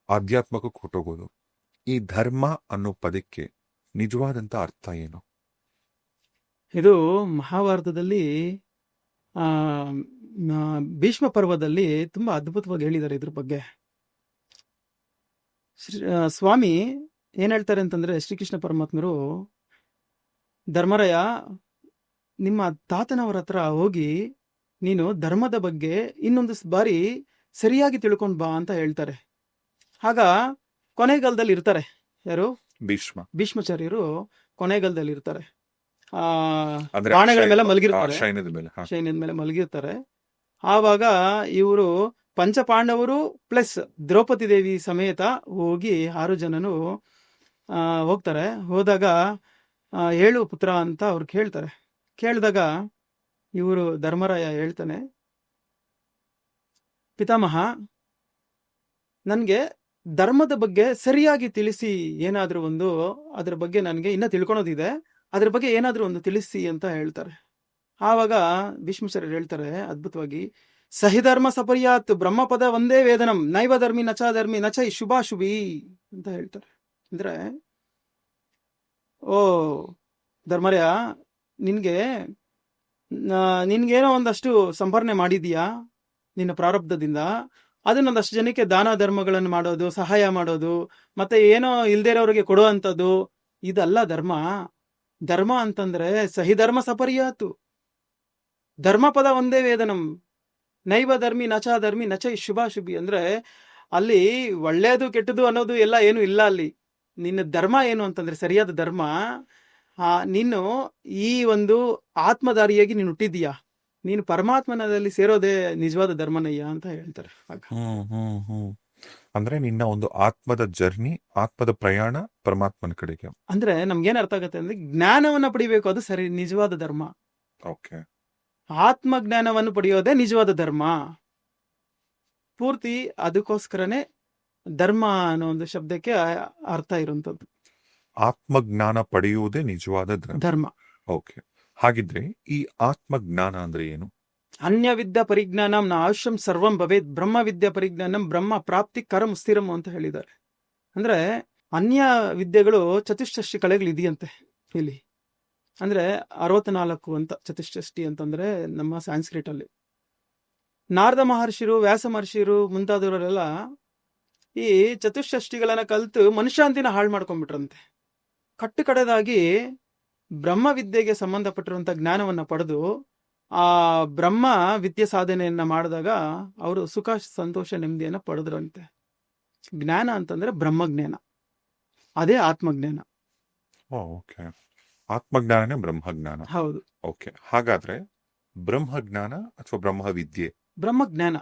Speaker 1: ಆಧ್ಯಾತ್ಮಕ್ಕೆ ಹೊಟ್ಟೋಗೋದು. ಈ ಧರ್ಮ ಅನ್ನೋ ಪದಕ್ಕೆ ನಿಜವಾದಂತ ಅರ್ಥ ಏನು?
Speaker 2: ಇದು ಮಹಾಭಾರತದಲ್ಲಿ ಭೀಷ್ಮ ಪರ್ವದಲ್ಲಿ ತುಂಬಾ ಅದ್ಭುತವಾಗಿ ಹೇಳಿದ್ದಾರೆ ಇದ್ರ ಬಗ್ಗೆ. ಸ್ವಾಮಿ ಏನ್ ಹೇಳ್ತಾರೆ ಅಂತಂದ್ರೆ, ಶ್ರೀಕೃಷ್ಣ ಪರಮಾತ್ಮರು, ಧರ್ಮರಾಯ, ನಿಮ್ಮ ತಾತನವರ ಹತ್ರ ಹೋಗಿ ನೀನು ಧರ್ಮದ ಬಗ್ಗೆ ಇನ್ನೊಂದು ಬಾರಿ ಸರಿಯಾಗಿ ತಿಳ್ಕೊಂಡ್ ಬಾ ಅಂತ ಹೇಳ್ತಾರೆ. ಆಗ ಕೊನೆಗಾಲದಲ್ಲಿ ಇರ್ತಾರೆ ಯಾರು? ಭೀಷ್ಮಾಚಾರ್ಯರು ಕೊನೆಗಾಲದಲ್ಲಿ ಇರ್ತಾರೆ. ಬಾಣಗಳ ಮೇಲೆ ಮಲಗಿರ್ತಾರೆ, ಶೈನ್ಯದ ಮೇಲೆ ಮಲಗಿರ್ತಾರೆ. ಆವಾಗ ಇವರು ಪಂಚಪಾಂಡವರು ಪ್ಲಸ್ ದ್ರೌಪದಿ ದೇವಿ ಸಮೇತ ಹೋಗಿ 6 ಜನನು ಹೋಗ್ತಾರೆ. ಹೋದಾಗ ಹೇಳು ಪುತ್ರ ಅಂತ ಅವ್ರು ಕೇಳ್ತಾರೆ. ಕೇಳಿದಾಗ ಇವರು ಧರ್ಮರಾಯ ಹೇಳ್ತಾನೆ, ಪಿತಾಮಹ, ನನ್ಗೆ ಧರ್ಮದ ಬಗ್ಗೆ ಸರಿಯಾಗಿ ತಿಳಿಸಿ, ಏನಾದ್ರೂ ಒಂದು ಅದ್ರ ಬಗ್ಗೆ ನನಗೆ ಇನ್ನ ತಿಳ್ಕೊಳೋದಿದೆ, ಅದ್ರ ಬಗ್ಗೆ ಏನಾದ್ರೂ ಒಂದು ತಿಳಿಸಿ ಅಂತ ಹೇಳ್ತಾರೆ. ಆವಾಗ ಭೀಷ್ಮಾಚಾರ್ಯರು ಹೇಳ್ತಾರೆ ಅದ್ಭುತವಾಗಿ, ಸಹಿಧರ್ಮ ಸಪರ್ಯಾತ್ ಬ್ರಹ್ಮಪದ ಒಂದೇ ವೇದನಂ ನೈವ ಧರ್ಮಿ ನಚ ಧರ್ಮಿ ನಚ ಶುಭಾಶುಭಿ ಅಂತ ಹೇಳ್ತಾರೆ. ಅಂದ್ರೆ, ಓ ಧರ್ಮರಾಯ, ನಿನ್ಗೇನೋ ಒಂದಷ್ಟು ಸಂಪಾದನೆ ಮಾಡಿದೀಯಾ ನಿನ್ನ ಪ್ರಾರಬ್ಧದಿಂದ, ಅದನ್ನೊಂದಷ್ಟು ಜನಕ್ಕೆ ದಾನ ಧರ್ಮಗಳನ್ನು ಮಾಡೋದು, ಸಹಾಯ ಮಾಡೋದು, ಮತ್ತೆ ಏನೋ ಇಲ್ದೇ ಇರೋರಿಗೆ ಕೊಡುವಂಥದ್ದು, ಇದಲ್ಲ ಧರ್ಮ. ಧರ್ಮ ಅಂತಂದ್ರೆ ಸಹಿಧರ್ಮ ಸಪರ್ಯಾತು, ಧರ್ಮಪದ ಒಂದೇ ವೇದನಂ ನೈವ ಧರ್ಮಿ ನಚ ಧರ್ಮಿ ನಚ ಶುಭಾಶುಭಿ. ಅಂದ್ರೆ ಅಲ್ಲಿ ಒಳ್ಳೇದು ಕೆಟ್ಟದು ಅನ್ನೋದು ಎಲ್ಲ ಏನು ಇಲ್ಲ. ಅಲ್ಲಿ ನಿನ್ನ ಧರ್ಮ ಏನು ಅಂತಂದ್ರೆ ಸರಿಯಾದ ಧರ್ಮ, ನೀನು ಈ ಒಂದು ಆತ್ಮಧಾರಿಯಾಗಿ ನೀನು ಹುಟ್ಟಿದೀಯಾ, ನೀನು ಪರಮಾತ್ಮನಲ್ಲಿ ಸೇರೋದೇ ನಿಜವಾದ ಧರ್ಮನಯ್ಯ ಅಂತ ಹೇಳ್ತಾರೆ.
Speaker 1: ಅಂದ್ರೆ ನಿನ್ನ ಒಂದು ಆತ್ಮದ ಜರ್ನಿ, ಆತ್ಮದ ಪ್ರಯಾಣ ಪರಮಾತ್ಮನ ಕಡೆಗೆ.
Speaker 2: ಅಂದ್ರೆ ನಮ್ಗೇನ್ ಅರ್ಥ ಆಗತ್ತೆ ಅಂದ್ರೆ, ಜ್ಞಾನವನ್ನ ಪಡಿಬೇಕು, ಅದು ಸರಿ ನಿಜವಾದ ಧರ್ಮ.
Speaker 1: ಓಕೆ,
Speaker 2: ಆತ್ಮ ಜ್ಞಾನವನ್ನು ಪಡೆಯೋದೇ ನಿಜವಾದ ಧರ್ಮ. ಪೂರ್ತಿ ಅದಕ್ಕೋಸ್ಕರನೇ ಧರ್ಮ ಅನ್ನೋ ಒಂದು ಶಬ್ದಕ್ಕೆ ಅರ್ಥ ಇರುವಂತದ್ದು.
Speaker 1: ಆತ್ಮಜ್ಞಾನ ಪಡೆಯುವುದೇ ನಿಜವಾದ ಧರ್ಮ.
Speaker 2: ಧರ್ಮ.
Speaker 1: ಓಕೆ, ಹಾಗಿದ್ರೆ ಈ ಆತ್ಮಜ್ಞಾನ ಅಂದ್ರೆ ಏನು?
Speaker 2: ಅನ್ಯ ವಿದ್ಯಾ ಪರಿಜ್ಞಾನಂ ನ ಅವಶ್ಯಂ ಸರ್ವಂ ಭವೇತ್ ಬ್ರಹ್ಮ ವಿದ್ಯಾ ಪರಿಜ್ಞಾನಂ ಬ್ರಹ್ಮ ಪ್ರಾಪ್ತಿ ಕರಂ ಸ್ಥಿರಂ ಅಂತ ಹೇಳಿದ್ದಾರೆ. ಅಂದ್ರೆ ಅನ್ಯ ವಿದ್ಯೆಗಳು ಚತುಷ್ಷಷ್ಟಿ ಕಲೆಗಳು ಇದೆಯಂತೆ ಇಲ್ಲಿ. ಅಂದ್ರೆ 64 ಅಂತ ಚತುಷ್ಷಷ್ಟಿ ಅಂತಂದ್ರೆ ನಮ್ಮ ಸಾಂಸ್ಕ್ರಿಟ್ ಅಲ್ಲಿ. ನಾರದ ಮಹರ್ಷಿರು, ವ್ಯಾಸ ಮಹರ್ಷಿರು ಮುಂತಾದವರೆಲ್ಲ ಈ ಚತುಷ್ಷಷ್ಟಿಗಳನ್ನ ಕಲ್ತು ಮನುಷ್ಯಾಂತಿನ ಹಾಳು ಮಾಡ್ಕೊಂಡ್ಬಿಟ್ರಂತೆ. ಕಟ್ಟು ಕಡೆದಾಗಿ ಬ್ರಹ್ಮ ವಿದ್ಯೆಗೆ ಸಂಬಂಧಪಟ್ಟಿರುವಂತ ಜ್ಞಾನವನ್ನ ಪಡೆದು ಆ ಬ್ರಹ್ಮ ವಿದ್ಯೆ ಸಾಧನೆಯನ್ನ ಮಾಡಿದಾಗ ಅವರು ಸುಖ ಸಂತೋಷ ನೆಮ್ಮದಿಯನ್ನ ಪಡೆದ್ರಂತೆ. ಜ್ಞಾನ ಅಂತಂದ್ರೆ ಬ್ರಹ್ಮಜ್ಞಾನ, ಅದೇ ಆತ್ಮಜ್ಞಾನ.
Speaker 1: ಓಕೆ, ಆತ್ಮಜ್ಞಾನನೇ ಬ್ರಹ್ಮಜ್ಞಾನ.
Speaker 2: ಹೌದು,
Speaker 1: ಓಕೆ, ಹಾಗಾದ್ರೆ ಬ್ರಹ್ಮಜ್ಞಾನ ಅಥವಾ ಬ್ರಹ್ಮವಿದ್ಯೆ?
Speaker 2: ಬ್ರಹ್ಮಜ್ಞಾನ.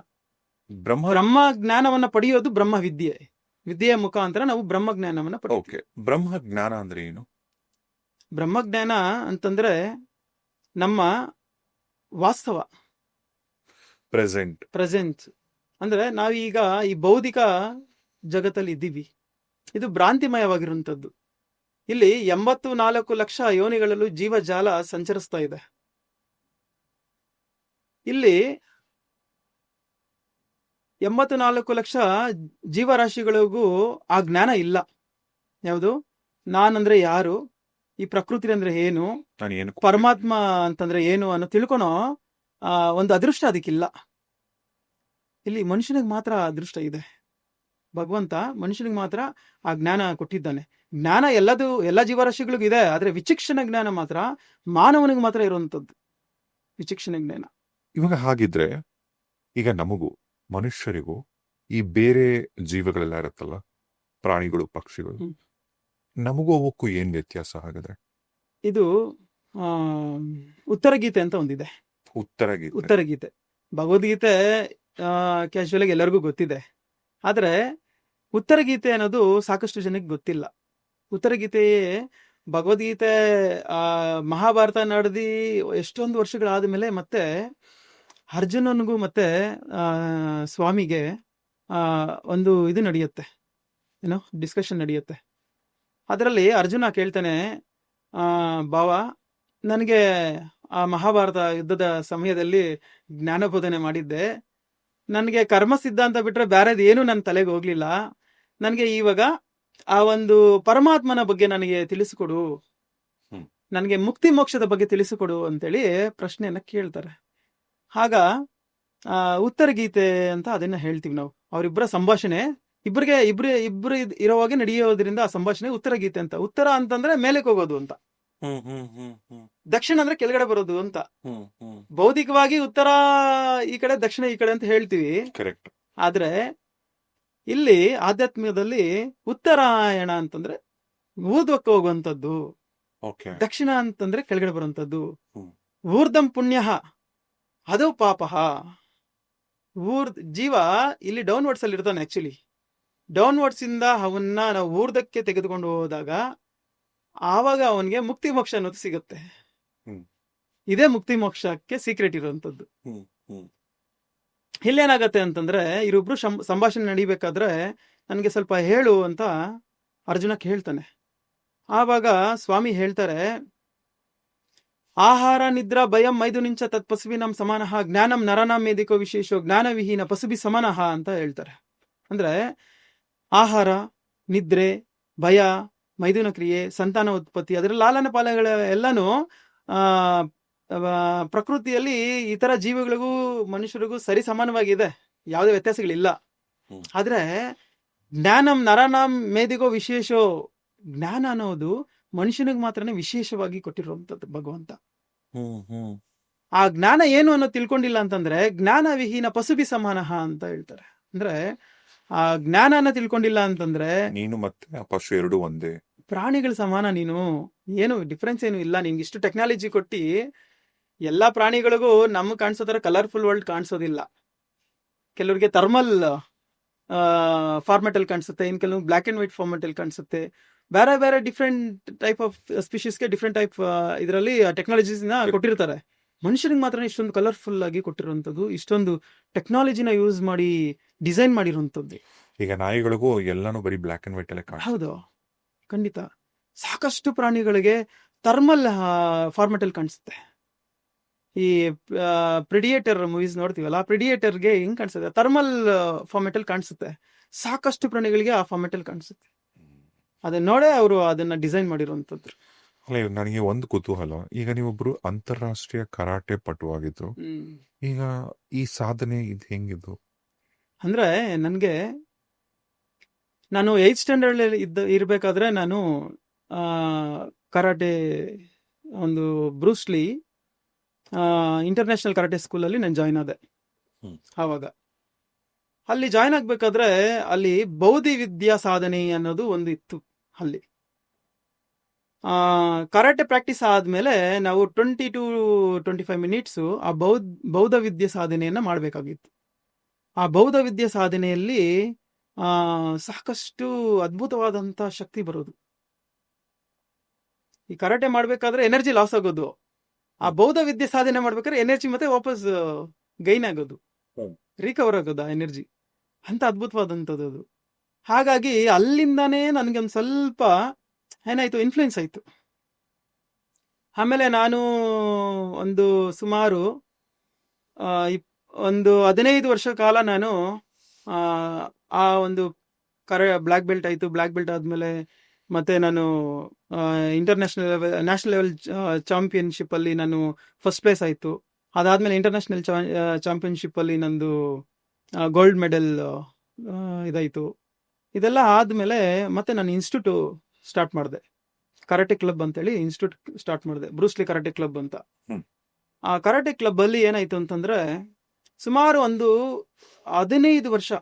Speaker 1: ಬ್ರಹ್ಮ
Speaker 2: ಬ್ರಹ್ಮಜ್ಞಾನವನ್ನ ಪಡೆಯೋದು ಬ್ರಹ್ಮ ವಿದ್ಯೆ. ವಿದ್ಯೆಯ ಮುಖಾಂತರ ನಾವು ಬ್ರಹ್ಮಜ್ಞಾನವನ್ನ ಪಡೆಯೋದು.
Speaker 1: ಓಕೆ, ಬ್ರಹ್ಮಜ್ಞಾನ ಅಂದ್ರೆ ಏನು?
Speaker 2: ಬ್ರಹ್ಮಜ್ಞಾನ ಅಂತಂದ್ರೆ ನಮ್ಮ ವಾಸ್ತವ, ಪ್ರೆಸೆಂಟ್. ಅಂದ್ರೆ ನಾವೀಗ ಈ ಭೌತಿಕ ಜಗತ್ತಲ್ಲಿ ಇದ್ದೀವಿ, ಇದು ಭ್ರಾಂತಿಮಯವಾಗಿರುವಂಥದ್ದು. ಇಲ್ಲಿ 84 ಲಕ್ಷ ಯೋನಿಗಳಲ್ಲೂ ಜೀವಜಾಲ ಸಂಚರಿಸ್ತಾ ಇದೆ. ಇಲ್ಲಿ 84 ಲಕ್ಷ ಜೀವರಾಶಿಗಳಿಗೂ ಆ ಜ್ಞಾನ ಇಲ್ಲ. ಯಾವುದು? ನಾನಂದ್ರೆ ಯಾರು, ಈ ಪ್ರಕೃತಿ ಅಂದ್ರೆ ಏನು,
Speaker 1: ನಾನು ಏನು,
Speaker 2: ಪರಮಾತ್ಮ ಅಂತಂದ್ರೆ ಏನು ಅನ್ನೋ ತಿಳ್ಕೊಳೋ ಒಂದು ಅದೃಷ್ಟ ಅದಕ್ಕಿಲ್ಲ. ಇಲ್ಲಿ ಮನುಷ್ಯನಿಗೆ ಮಾತ್ರ ಅದೃಷ್ಟ ಇದೆ. ಭಗವಂತ ಮನುಷ್ಯನಿಗೆ ಮಾತ್ರ ಆ ಜ್ಞಾನ ಕೊಟ್ಟಿದ್ದಾನೆ. ಜ್ಞಾನ ಎಲ್ಲ ಜೀವರಾಶಿಗಳಿಗೂ ಇದೆ, ಆದ್ರೆ ವಿಚಕ್ಷಣ ಜ್ಞಾನ ಮಾತ್ರ ಮಾನವನಿಗೆ ಮಾತ್ರ ಇರುವಂತದ್ದು, ವಿಚಕ್ಷಣ ಜ್ಞಾನ.
Speaker 1: ಇವಾಗ ಹಾಗಿದ್ರೆ ಈಗ ನಮಗೂ ಮನುಷ್ಯರಿಗೂ ಈ ಬೇರೆ ಜೀವಗಳೆಲ್ಲ ಇರುತ್ತಲ್ಲ, ಪ್ರಾಣಿಗಳು, ಪಕ್ಷಿಗಳು, ನಮಗೂ ಅವಕ್ಕೂ ಏನ್ ವ್ಯತ್ಯಾಸ ಹಾಗಾದ್ರೆ?
Speaker 2: ಇದು ಉತ್ತರ ಗೀತೆ ಅಂತ ಒಂದಿದೆ. ಉತ್ತರ ಗೀತೆ ಭಗವದ್ಗೀತೆ ಕ್ಯಾಶುವಲ್ ಆಗಿ ಎಲ್ಲರಿಗೂ ಗೊತ್ತಿದೆ. ಆದ್ರೆ ಉತ್ತರ ಗೀತೆ ಅನ್ನೋದು ಸಾಕಷ್ಟು ಜನಕ್ಕೆ ಗೊತ್ತಿಲ್ಲ. ಉತ್ತರ ಗೀತೆಯೇ ಭಗವದ್ಗೀತೆ ಮಹಾಭಾರತ ನಡೆದಿ ಎಷ್ಟೊಂದು ವರ್ಷಗಳಾದ್ಮೇಲೆ ಮತ್ತೆ ಅರ್ಜುನನಿಗೂ ಮತ್ತೆ ಸ್ವಾಮಿಗೆ ಒಂದು ಇದು ನಡೆಯುತ್ತೆ, ಏನೋ ಡಿಸ್ಕಷನ್ ನಡೆಯುತ್ತೆ. ಅದರಲ್ಲಿ ಅರ್ಜುನ ಕೇಳ್ತಾನೆ, ಭಾವ, ನನಗೆ ಆ ಮಹಾಭಾರತ ಯುದ್ಧದ ಸಮಯದಲ್ಲಿ ಜ್ಞಾನಬೋಧನೆ ಮಾಡಿದ್ದೆ, ನನಗೆ ಕರ್ಮ ಸಿದ್ಧಾಂತ ಬಿಟ್ರೆ ಬೇರೆದು ಏನು ನನ್ನ ತಲೆಗೆ ಹೋಗ್ಲಿಲ್ಲ. ನನಗೆ ಇವಾಗ ಆ ಒಂದು ಪರಮಾತ್ಮನ ಬಗ್ಗೆ ನನಗೆ ತಿಳಿಸಿಕೊಡು, ನನಗೆ ಮುಕ್ತಿ ಮೋಕ್ಷದ ಬಗ್ಗೆ ತಿಳಿಸಿಕೊಡು ಅಂತೇಳಿ ಪ್ರಶ್ನೆಯನ್ನ ಕೇಳ್ತಾರೆ. ಆಗ ಉತ್ತರ ಗೀತೆ ಅಂತ ಅದನ್ನ ಹೇಳ್ತೀವಿ ನಾವು. ಅವರಿಬ್ಬರ ಸಂಭಾಷಣೆ ಇಬ್ರು ಇರೋವಾಗೆ ನಡೆಯೋದ್ರಿಂದ ಆ ಸಂಭಾಷಣೆ ಉತ್ತರ ಗೀತೆ ಅಂತ. ಉತ್ತರ ಅಂತಂದ್ರೆ ಮೇಲಕ್ಕೆ ಹೋಗೋದು ಅಂತ, ದಕ್ಷಿಣ ಅಂದ್ರೆ ಕೆಳಗಡೆ ಬರೋದು ಅಂತ. ಭೌತಿಕವಾಗಿ ಉತ್ತರ ಈ ಕಡೆ, ದಕ್ಷಿಣ ಈ ಕಡೆ ಅಂತ ಹೇಳ್ತೀವಿ.
Speaker 1: ಕರೆಕ್ಟ್.
Speaker 2: ಆದ್ರೆ ಇಲ್ಲಿ ಆಧ್ಯಾತ್ಮಿಕದಲ್ಲಿ ಉತ್ತರಾಯಣ ಅಂತಂದ್ರೆ ಊರ್ಧ್ವಕ್ಕೆ ಹೋಗುವಂತದ್ದು, ದಕ್ಷಿಣ ಅಂತಂದ್ರೆ ಕೆಳಗಡೆ ಬರುವಂತದ್ದು. ಊರ್ಧಂ ಪುಣ್ಯ ಅದು ಪಾಪ. ಜೀವ ಇಲ್ಲಿ ಡೌನ್ವರ್ಡ್ಸ್ ಅಲ್ಲಿ ಇರ್ತಾನೆ. ಆಕ್ಚುಲಿ ಡೌನ್ವರ್ಡ್ಸ್ ಇಂದ ಅವನ್ನ ನಾವು ಊರ್ಧಕ್ಕೆ ತೆಗೆದುಕೊಂಡು ಹೋದಾಗ ಆವಾಗ ಅವನಿಗೆ ಮುಕ್ತಿ ಮೋಕ್ಷ ಅನ್ನೋದು ಸಿಗುತ್ತೆ. ಇದೇ ಮುಕ್ತಿ ಮೋಕ್ಷಕ್ಕೆ ಸೀಕ್ರೆಟ್ ಇರುವಂತದ್ದು. ಇಲ್ಲೇನಾಗತ್ತೆ ಅಂತಂದ್ರೆ ಇವರಿಬ್ರು ಸಂಭಾಷಣೆ ನಡಿಬೇಕಾದ್ರೆ ನನಗೆ ಸ್ವಲ್ಪ ಹೇಳು ಅಂತ ಅರ್ಜುನ ಕೇಳ್ತಾನೆ. ಆವಾಗ ಸ್ವಾಮಿ ಹೇಳ್ತಾರೆ, ಆಹಾರ ನಿದ್ರಾ ಭಯಂ ಮೈದುನಿಂಚ ತತ್ ಪಸುವಿನಂ ಸಮಾನಃ ಜ್ಞಾನಂ ನರನಾಂ ಮೇದಿಕೋ ವಿಶೇಷೋ ಜ್ಞಾನವಿಹೀನ ಪಸುಬಿ ಸಮಾನಃ ಅಂತ ಹೇಳ್ತಾರೆ. ಅಂದ್ರೆ ಆಹಾರ, ನಿದ್ರೆ, ಭಯ, ಮೈದುನ ಕ್ರಿಯೆ, ಸಂತಾನ ಉತ್ಪತ್ತಿ, ಅದರ ಲಾಲನ ಪಾಲಗಳ ಎಲ್ಲಾನು ಪ್ರಕೃತಿಯಲ್ಲಿ ಇತರ ಜೀವಿಗಳಿಗೂ ಮನುಷ್ಯರಿಗೂ ಸರಿ ಸಮಾನವಾಗಿದೆ, ಯಾವುದೇ ವ್ಯತ್ಯಾಸಗಳಿಲ್ಲ. ಆದ್ರೆ ಜ್ಞಾನಂ ನರನಾಂ ಮೇದಿಗೋ ವಿಶೇಷೋ, ಜ್ಞಾನ ಅನ್ನೋದು ಮನುಷ್ಯನಿಗೆ ಮಾತ್ರನೇ ವಿಶೇಷವಾಗಿ ಕೊಟ್ಟಿರುವಂತದ್ದು ಭಗವಂತ. ಆ ಜ್ಞಾನ ಏನು ಅನ್ನೋ ತಿಳ್ಕೊಂಡಿಲ್ಲ ಅಂತಂದ್ರೆ ಜ್ಞಾನ ವಿಹೀನ ಪಸುಬಿ ಸಮಾನಃ ಅಂತ ಹೇಳ್ತಾರೆ. ಅಂದ್ರೆ ಆ ಜ್ಞಾನನ ತಿಳ್ಕೊಂಡಿಲ್ಲ ಅಂತಂದ್ರೆ
Speaker 1: ನೀನು ಮತ್ತೆ ಆ ಪಶು ಎರಡು ಒಂದೇ,
Speaker 2: ಪ್ರಾಣಿಗಳ ಸಮಾನ ನೀನು, ಏನು ಡಿಫ್ರೆನ್ಸ್ ಏನು ಇಲ್ಲ. ನಿನ್ಗೆ ಇಷ್ಟು ಟೆಕ್ನಾಲಜಿ ಕೊಟ್ಟಿ ಎಲ್ಲಾ ಪ್ರಾಣಿಗಳಿಗೂ ನಮ್ಗೆ ಕಾಣಿಸೋ ತರ ಕಲರ್ಫುಲ್ ವರ್ಲ್ಡ್ ಕಾಣಿಸೋದಿಲ್ಲ. ಕೆಲವ್ರಿಗೆ ಥರ್ಮಲ್ ಫಾರ್ಮೆಟ್ ಅಲ್ಲಿ ಕಾಣಿಸುತ್ತೆ, ಇನ್ ಕೆಲವು ಬ್ಲಾಕ್ ಅಂಡ್ ವೈಟ್ ಫಾರ್ಮೆಟ್ ಅಲ್ಲಿ ಕಾಣಿಸುತ್ತೆ. ಬೇರೆ ಬೇರೆ ಡಿಫ್ರೆಂಟ್ ಟೈಪ್ ಆಫ್ ಸ್ಪೀಶೀಸ್ಗೆ ಡಿಫ್ರೆಂಟ್ ಟೈಪ್ ಇದರಲ್ಲಿ ಟೆಕ್ನಾಲಜೀಸ್ ಕೊಟ್ಟಿರ್ತಾರೆ. ಮನುಷ್ಯರಿಗೆ ಮಾತ್ರ ಇಷ್ಟೊಂದು ಕಲರ್ಫುಲ್ ಆಗಿ ಕೊಟ್ಟಿರುವಂತದ್ದು, ಇಷ್ಟೊಂದು ಟೆಕ್ನಾಲಜಿನ ಯೂಸ್ ಮಾಡಿ ಡಿಸೈನ್ ಮಾಡಿರುವಂತದ್ದು.
Speaker 1: ಈಗ ನಾಯಿಗಳಿಗೂ ಎಲ್ಲಾನು ಬರೀ ಬ್ಲಾಕ್ ಅಂಡ್ ವೈಟ್ ಅಲ್ಲೇ ಕಾಣಿಸುತ್ತೆ.
Speaker 2: ಹೌದು, ಖಂಡಿತ. ಸಾಕಷ್ಟು ಪ್ರಾಣಿಗಳಿಗೆ ಥರ್ಮಲ್ ಫಾರ್ಮೆಟ್ ಅಲ್ಲಿ ಕಾಣಿಸುತ್ತೆ. ಈ ಪ್ರಿಡಿಯೇಟರ್ ಮೂವೀಸ್ ನೋಡ್ತೀವಲ್ಲ, ಆ ಪ್ರಿಡಿಯೇಟರ್ಗೆ ಹಿಂಗ್ ಕಾಣಿಸುತ್ತೆ, ಥರ್ಮಲ್ ಫಾರ್ಮೆಟ್ ಅಲ್ಲಿ ಕಾಣಿಸುತ್ತೆ. ಸಾಕಷ್ಟು ಪ್ರಾಣಿಗಳಿಗೆ ಆ ಫಾರ್ಮೆಟ್ ಅಲ್ಲಿ ಕಾಣಿಸುತ್ತೆ. ಅದನ್ನ ನೋಡೇ ಅವರು ಅದನ್ನ ಡಿಸೈನ್ ಮಾಡಿರುವಂತದ್ದು.
Speaker 1: ಅಲ್ಲ, ಇವಾಗ ನನಗೆ ಒಂದು ಕುತೂಹಲ. ಈಗ ನೀವೊಬ್ರು ಅಂತಾರಾಷ್ಟ್ರೀಯ ಕರಾಟೆ ಪಟುವಾಗಿದ್ರು, ಈಗ ಈ ಸಾಧನೆ ಇದು ಹೆಂಗಿದ್ದು?
Speaker 2: ಅಂದ್ರೆ ನನ್ಗೆ, ನಾನು 8th ಸ್ಟ್ಯಾಂಡರ್ಡ್ ಇರ್ಬೇಕಾದ್ರೆ ನಾನು ಕರಾಟೆ ಒಂದು ಬ್ರೂಸ್ಲಿ ಇಂಟರ್ನ್ಯಾಷನಲ್ ಕರಾಟೆ ಸ್ಕೂಲಲ್ಲಿ ನಾನು ಜಾಯ್ನ್ ಆದೆ. ಆವಾಗ ಅಲ್ಲಿ ಜಾಯ್ನ್ ಆಗ್ಬೇಕಾದ್ರೆ ಅಲ್ಲಿ ಬೌದ್ಧಿ ವಿದ್ಯಾ ಸಾಧನೆ ಅನ್ನೋದು ಒಂದು ಇತ್ತು. ಅಲ್ಲಿ ಕರಾಟೆ ಪ್ರಾಕ್ಟೀಸ್ ಆದ್ಮೇಲೆ ನಾವು 20 to 25 ಮಿನಿಟ್ಸ್ ಆ ಬೌದ್ಧ ವಿದ್ಯೆ ಸಾಧನೆಯನ್ನ ಮಾಡಬೇಕಾಗಿತ್ತು. ಆ ಬೌದ್ಧ ವಿದ್ಯೆ ಸಾಧನೆಯಲ್ಲಿ ಸಾಕಷ್ಟು ಅದ್ಭುತವಾದಂತ ಶಕ್ತಿ ಬರೋದು. ಈ ಕರಾಟೆ ಮಾಡ್ಬೇಕಾದ್ರೆ ಎನರ್ಜಿ ಲಾಸ್ ಆಗೋದು, ಆ ಬೌದ್ಧ ವಿದ್ಯೆ ಸಾಧನೆ ಮಾಡ್ಬೇಕಾದ್ರೆ ಎನರ್ಜಿ ಮತ್ತೆ ವಾಪಸ್ ಗೈನ್ ಆಗೋದು, ರಿಕವರ್ ಆಗೋದು ಆ ಎನರ್ಜಿ. ಅಂತ ಅದ್ಭುತವಾದಂಥದ್ದು ಅದು. ಹಾಗಾಗಿ ಅಲ್ಲಿಂದಾನೇ ನನಗೆ ಒಂದು ಸ್ವಲ್ಪ ಏನಾಯ್ತು, ಇನ್ಫ್ಲುಯೆನ್ಸ್ ಆಯ್ತು. ಆಮೇಲೆ ನಾನು ಒಂದು ಸುಮಾರು ಒಂದು 15 ವರ್ಷ ಕಾಲ ನಾನು ಆ ಒಂದು ಬ್ಲ್ಯಾಕ್ ಬೆಲ್ಟ್ ಆಯ್ತು. ಬ್ಲ್ಯಾಕ್ ಬೆಲ್ಟ್ ಆದ್ಮೇಲೆ ಮತ್ತೆ ನಾನು ನ್ಯಾಷನಲ್ ಲೆವೆಲ್ ಚಾಂಪಿಯನ್ಶಿಪ್ ಅಲ್ಲಿ ನಾನು ಫಸ್ಟ್ ಪ್ಲೇಸ್ ಆಯ್ತು. ಅದಾದ್ಮೇಲೆ ಇಂಟರ್ನ್ಯಾಷನಲ್ ಚಾಂಪಿಯನ್ಶಿಪ್ ಅಲ್ಲಿ ನಂದು ಗೋಲ್ಡ್ ಮೆಡಲ್ ಇದಾಯ್ತು. ಇದೆಲ್ಲ ಆದ್ಮೇಲೆ ಮತ್ತೆ ನಾನು ಇನ್ಸ್ಟಿಟ್ಯೂಟ್ ಸ್ಟಾರ್ಟ್ ಮಾಡಿದೆ, ಕರಾಟೆ ಕ್ಲಬ್ ಅಂತೇಳಿ ಇನ್ಸ್ಟಿಟ್ಯೂಟ್ ಸ್ಟಾರ್ಟ್ ಮಾಡಿದೆ, ಬ್ರೂಸ್ಲಿ ಕರಾಟೆ ಕ್ಲಬ್ ಅಂತ. ಆ ಕರಾಟೆ ಕ್ಲಬ್ ಅಲ್ಲಿ ಏನಾಯ್ತು ಅಂತಂದ್ರೆ ಸುಮಾರು ಒಂದು 15 ವರ್ಷ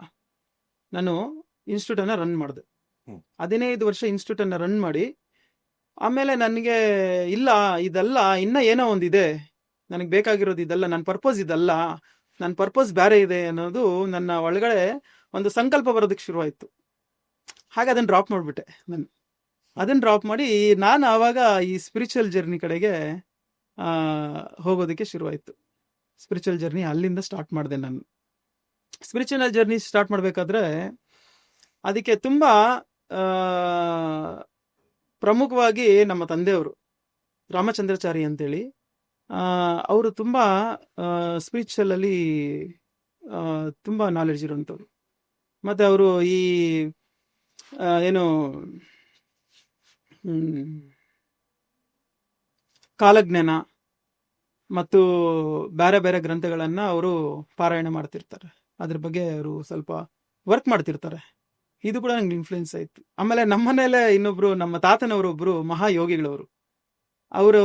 Speaker 2: ನಾನು ಇನ್ಸ್ಟಿಟ್ಯೂಟ್ ಅನ್ನ ರನ್ ಮಾಡಿದೆ. 15 ವರ್ಷ ಇನ್ಸ್ಟಿಟ್ಯೂಟ್ ಅನ್ನ ರನ್ ಮಾಡಿ ಆಮೇಲೆ ನನಗೆ ಇಲ್ಲ, ಇದೆಲ್ಲ ಇನ್ನ ಏನೋ ಒಂದಿದೆ, ನನಗೆ ಬೇಕಾಗಿರೋದು ಇದೆಲ್ಲ, ನನ್ನ ಪರ್ಪಸ್ ಇದಲ್ಲ, ನನ್ನ ಪರ್ಪಸ್ ಬೇರೆ ಇದೆ ಅನ್ನೋದು ನನ್ನ ಒಳಗಡೆ ಒಂದು ಸಂಕಲ್ಪ ಬರೋದಕ್ಕೆ ಶುರುವಾಯಿತು. ಹಾಗೆ ಅದನ್ನ ಡ್ರಾಪ್ ಮಾಡಿಬಿಟ್ಟೆ. ಅದನ್ನ ಡ್ರಾಪ್ ಮಾಡಿ ನಾನು ಆವಾಗ ಈ ಸ್ಪಿರಿಚುವಲ್ ಜರ್ನಿ ಕಡೆಗೆ ಹೋಗೋದಕ್ಕೆ ಶುರುವಾಯಿತು. ಸ್ಪಿರಿಚುವಲ್ ಜರ್ನಿ ಅಲ್ಲಿಂದ ಸ್ಟಾರ್ಟ್ ಮಾಡಿದೆ ನಾನು. ಸ್ಪಿರಿಚುವಲ್ ಜರ್ನಿ ಸ್ಟಾರ್ಟ್ ಮಾಡಬೇಕಾದ್ರೆ ಅದಕ್ಕೆ ತುಂಬ ಪ್ರಮುಖವಾಗಿ ನಮ್ಮ ತಂದೆಯವರು ರಾಮಚಂದ್ರಾಚಾರಿ ಅಂತೇಳಿ, ಅವರು ತುಂಬ ಸ್ಪಿರಿಚುವಲ್ ಅಲ್ಲಿ ತುಂಬ ನಾಲೆಡ್ಜ್ ಇರುವಂಥವ್ರು. ಮತ್ತು ಅವರು ಈ ಏನು ಕಾಲಜ್ಞಾನ ಮತ್ತು ಬೇರೆ ಬೇರೆ ಗ್ರಂಥಗಳನ್ನು ಅವರು ಪಾರಾಯಣ ಮಾಡ್ತಿರ್ತಾರೆ. ಅದ್ರ ಬಗ್ಗೆ ಅವರು ಸ್ವಲ್ಪ ವರ್ಕ್ ಮಾಡ್ತಿರ್ತಾರೆ. ಇದು ಕೂಡ ನಂಗೆ ಇನ್ಫ್ಲುಯೆನ್ಸ್ ಆಯಿತು. ಆಮೇಲೆ ನಮ್ಮ ಮನೇಲೆ ಇನ್ನೊಬ್ರು, ನಮ್ಮ ತಾತನವರು ಒಬ್ರು ಮಹಾಯೋಗಿಗಳವರು, ಅವರು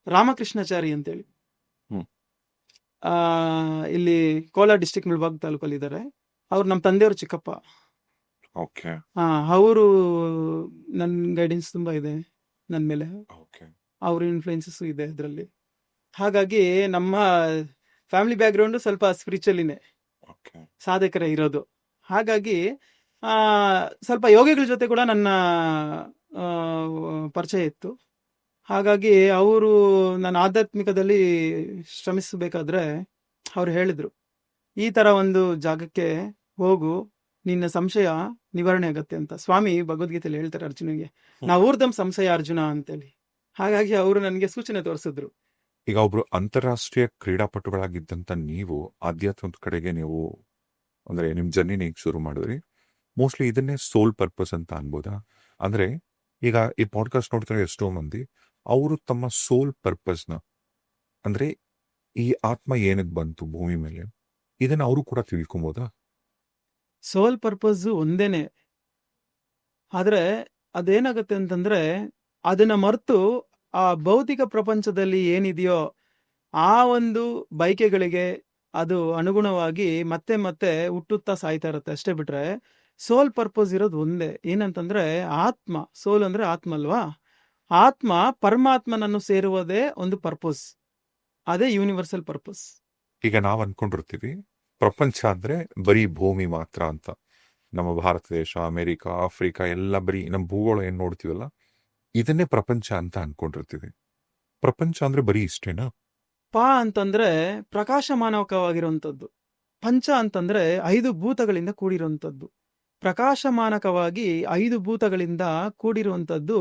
Speaker 2: ರಾಮಕೃಷ್ಣಾಚಾರಿ ಅಂತೇಳಿ ಇಲ್ಲಿ ಕೋಲಾರ ಡಿಸ್ಟ್ರಿಕ್ಟ್ ಮುಳಬಾಗ್ ತಾಲೂಕಲ್ಲಿ ಇದ್ದಾರೆ. ಅವ್ರು ನಮ್ಮ ತಂದೆಯವರು ಚಿಕ್ಕಪ್ಪ. ಅವರು ನನ್ನ ಗೈಡೆನ್ಸ್ ತುಂಬಾ ಇದೆ ನನ್ನ ಮೇಲೆ, ಅವ್ರ ಇನ್ಫ್ಲುಯೆನ್ಸಸ್ ಇದೆ ಇದರಲ್ಲಿ. ಹಾಗಾಗಿ ನಮ್ಮ ಫ್ಯಾಮಿಲಿ ಬ್ಯಾಕ್ಗ್ರೌಂಡ್ ಸ್ವಲ್ಪ ಸ್ಪಿರಿಚುವಲಿನೇ, ಸಾಧಕರೇ ಇರೋದು. ಹಾಗಾಗಿ ಸ್ವಲ್ಪ ಯೋಗಿಗಳ ಜೊತೆ ಕೂಡ ನನ್ನ ಪರಿಚಯ ಇತ್ತು. ಹಾಗಾಗಿ ಅವರು ನನ್ನ ಆಧ್ಯಾತ್ಮಿಕದಲ್ಲಿ ಶ್ರಮಿಸಬೇಕಾದ್ರೆ ಅವ್ರು ಹೇಳಿದ್ರು, ಈ ತರ ಒಂದು ಜಾಗಕ್ಕೆ ಹೋಗು, ನಿನ್ನ ಸಂಶಯ ನಿವಾರಣೆ ಆಗತ್ತೆ ಅಂತ. ಸ್ವಾಮಿ ಭಗವದ್ಗೀತೆಯಲ್ಲಿ ಹೇಳ್ತಾರೆ ಅರ್ಜುನಿಗೆ, ನಾವು ಊರ್ದಂ ಸಂಶಯ ಅರ್ಜುನ ಅಂತೇಳಿ. ಹಾಗಾಗಿ ಅವರು ನನಗೆ ಸೂಚನೆ ತೋರಿಸಿದ್ರು.
Speaker 1: ಈಗ ಒಬ್ರು ಅಂತಾರಾಷ್ಟ್ರೀಯ ಕ್ರೀಡಾಪಟುಗಳಾಗಿದ್ದಂತ ನೀವು ಆಧ್ಯಾತ್ಮದ ಕಡೆಗೆ ನೀವು ಅಂದ್ರೆ ನಿಮ್ ಜರ್ನಿನ ಈಗ ಶುರು ಮಾಡಿದ್ರಿ. ಮೋಸ್ಟ್ಲಿ ಇದನ್ನೇ ಸೋಲ್ ಪರ್ಪಸ್ ಅಂತ ಅನ್ಬೋದಾ? ಅಂದ್ರೆ ಈಗ ಈ ಪಾಡ್ಕಾಸ್ಟ್ ನೋಡ್ತಾರೆ ಎಷ್ಟೋ ಮಂದಿ, ಅವರು ತಮ್ಮ ಸೋಲ್ ಪರ್ಪಸ್ನ ಅಂದ್ರೆ ಈ ಆತ್ಮ ಏನಕ್ಕೆ ಬಂತು ಭೂಮಿ ಮೇಲೆ, ಇದನ್ನ ಅವರು ಕೂಡ ತಿಳ್ಕೊಬೋದಾ?
Speaker 2: ಸೋಲ್ ಪರ್ಪಸ್ ಒಂದೇನೆ, ಆದ್ರೆ ಅದೇನಾಗತ್ತೆ ಅಂತಂದ್ರೆ ಅದನ್ನ ಮರೆತು ಆ ಭೌತಿಕ ಪ್ರಪಂಚದಲ್ಲಿ ಏನಿದೆಯೋ ಆ ಒಂದು ಬಯಕೆಗಳಿಗೆ ಅದು ಅನುಗುಣವಾಗಿ ಮತ್ತೆ ಮತ್ತೆ ಹುಟ್ಟುತ್ತಾ ಸಾಯ್ತಾ ಇರುತ್ತೆ ಅಷ್ಟೇ. ಬಿಟ್ರೆ ಸೋಲ್ ಪರ್ಪಸ್ ಇರೋದು ಒಂದೇ, ಏನಂತಂದ್ರೆ ಆತ್ಮ. ಸೋಲ್ ಅಂದ್ರೆ ಆತ್ಮ ಅಲ್ವಾ? ಆತ್ಮ ಪರಮಾತ್ಮನನ್ನು ಸೇರುವುದೇ ಒಂದು ಪರ್ಪಸ್, ಅದೇ ಯೂನಿವರ್ಸಲ್ ಪರ್ಪಸ್.
Speaker 1: ಈಗ ನಾವ್ ಅನ್ಕೊಂಡಿರ್ತೀವಿ ಪ್ರಪಂಚ ಅಂದ್ರೆ ಬರೀ ಭೂಮಿ ಮಾತ್ರ ಅಂತ. ನಮ್ಮ ಭಾರತ ದೇಶ, ಅಮೆರಿಕ, ಆಫ್ರಿಕಾ ಎಲ್ಲ ಬರೀ ನಮ್ಮ ಭೂಗೋಳ ಏನ್ ನೋಡ್ತೀವಲ್ಲ ಇದನ್ನೇ ಪ್ರಪಂಚ ಅಂತ ಅನ್ಕೊಂಡಿರ್ತೀವಿ. ಪ್ರಪಂಚ ಅಂದ್ರೆ ಬರೀ ಇಷ್ಟೇನಾ?
Speaker 2: ಅಂತಂದ್ರೆ ಪ್ರಕಾಶಮಾನಕವಾಗಿರುವಂಥದ್ದು. ಪಂಚ ಅಂತಂದ್ರೆ 5 ಭೂತಗಳಿಂದ ಕೂಡಿರುವಂಥದ್ದು. ಪ್ರಕಾಶಮಾನಕವಾಗಿ 5 ಭೂತಗಳಿಂದ ಕೂಡಿರುವಂಥದ್ದು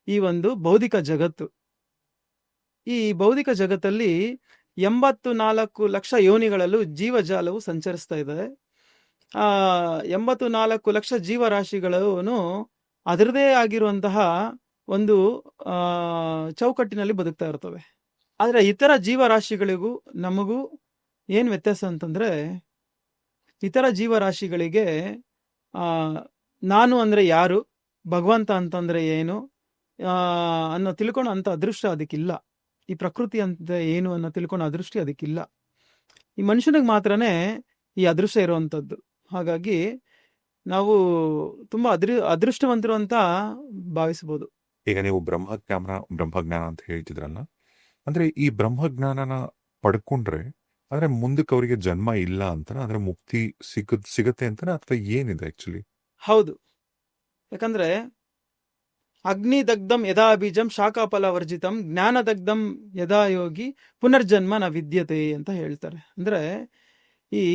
Speaker 2: ಈ ಒಂದು ಭೌತಿಕ ಜಗತ್ತು. ಈ ಭೌತಿಕ ಜಗತ್ತಲ್ಲಿ 84 ಲಕ್ಷ ಯೋನಿಗಳಲ್ಲೂ ಜೀವಜಾಲವು ಸಂಚರಿಸ್ತಾ ಇದೆ. 84 ಲಕ್ಷ ಜೀವರಾಶಿಗಳು ಅದರದೇ ಆಗಿರುವಂತಹ ಒಂದು ಚೌಕಟ್ಟಿನಲ್ಲಿ ಬದುಕ್ತಾ ಇರ್ತವೆ. ಆದರೆ ಇತರ ಜೀವರಾಶಿಗಳಿಗೂ ನಮಗೂ ಏನು ವ್ಯತ್ಯಾಸ ಅಂತಂದ್ರೆ, ಇತರ ಜೀವರಾಶಿಗಳಿಗೆ ನಾನು ಅಂದ್ರೆ ಯಾರು, ಭಗವಂತ ಅಂತಂದ್ರೆ ಏನು ಅನ್ನೋ ತಿಳ್ಕೊಳ್ಳೋ ಅಂತ ಅದೃಷ್ಟ ಅದಕ್ಕಿಲ್ಲ. ಈ ಪ್ರಕೃತಿ ಅಂತ ಏನು ಅನ್ನೋ ತಿಳ್ಕೊಳ್ಳೋ ಅದೃಷ್ಟ ಅದಕ್ಕಿಲ್ಲ. ಈ ಮನುಷ್ಯನಿಗೆ ಮಾತ್ರನೇ ಈ ಅದೃಷ್ಟ ಇರುವಂಥದ್ದು. ಹಾಗಾಗಿ ನಾವು ತುಂಬಾ ಅದೃಷ್ಟವಂತರು ಅಂತ ಭಾವಿಸ್ಬೋದು.
Speaker 1: ಈಗ ನೀವು ಬ್ರಹ್ಮಜ್ಞಾನ ಅಂತ ಹೇಳ್ತಿದ್ರಲ್ಲ, ಅಂದ್ರೆ ಈ ಬ್ರಹ್ಮಜ್ಞಾನನ ಪಡ್ಕೊಂಡ್ರೆ ಅಂದ್ರೆ ಮುಂದಕ್ಕೆ ಅವರಿಗೆ ಜನ್ಮ ಇಲ್ಲ ಅಂತಾನ, ಅಂದ್ರೆ ಮುಕ್ತಿ ಸಿಗತ್ತೆ ಅಂತಾನ, ಅಥವಾ ಏನಿದೆ ಆಕ್ಚುಲಿ?
Speaker 2: ಹೌದು, ಯಾಕಂದ್ರೆ ಅಗ್ನಿ ದಗ್ಧಂ ಯದಾ ಬೀಜಂ ಶಾಖಾಫಲ ವರ್ಜಿತಂ ಜ್ಞಾನ ದಗ್ಧಂ ಯದಾ ಯೋಗಿ ಪುನರ್ಜನ್ಮ ನ ವಿದ್ಯತೆ ಅಂತ ಹೇಳ್ತಾರೆ. ಅಂದ್ರೆ ಈ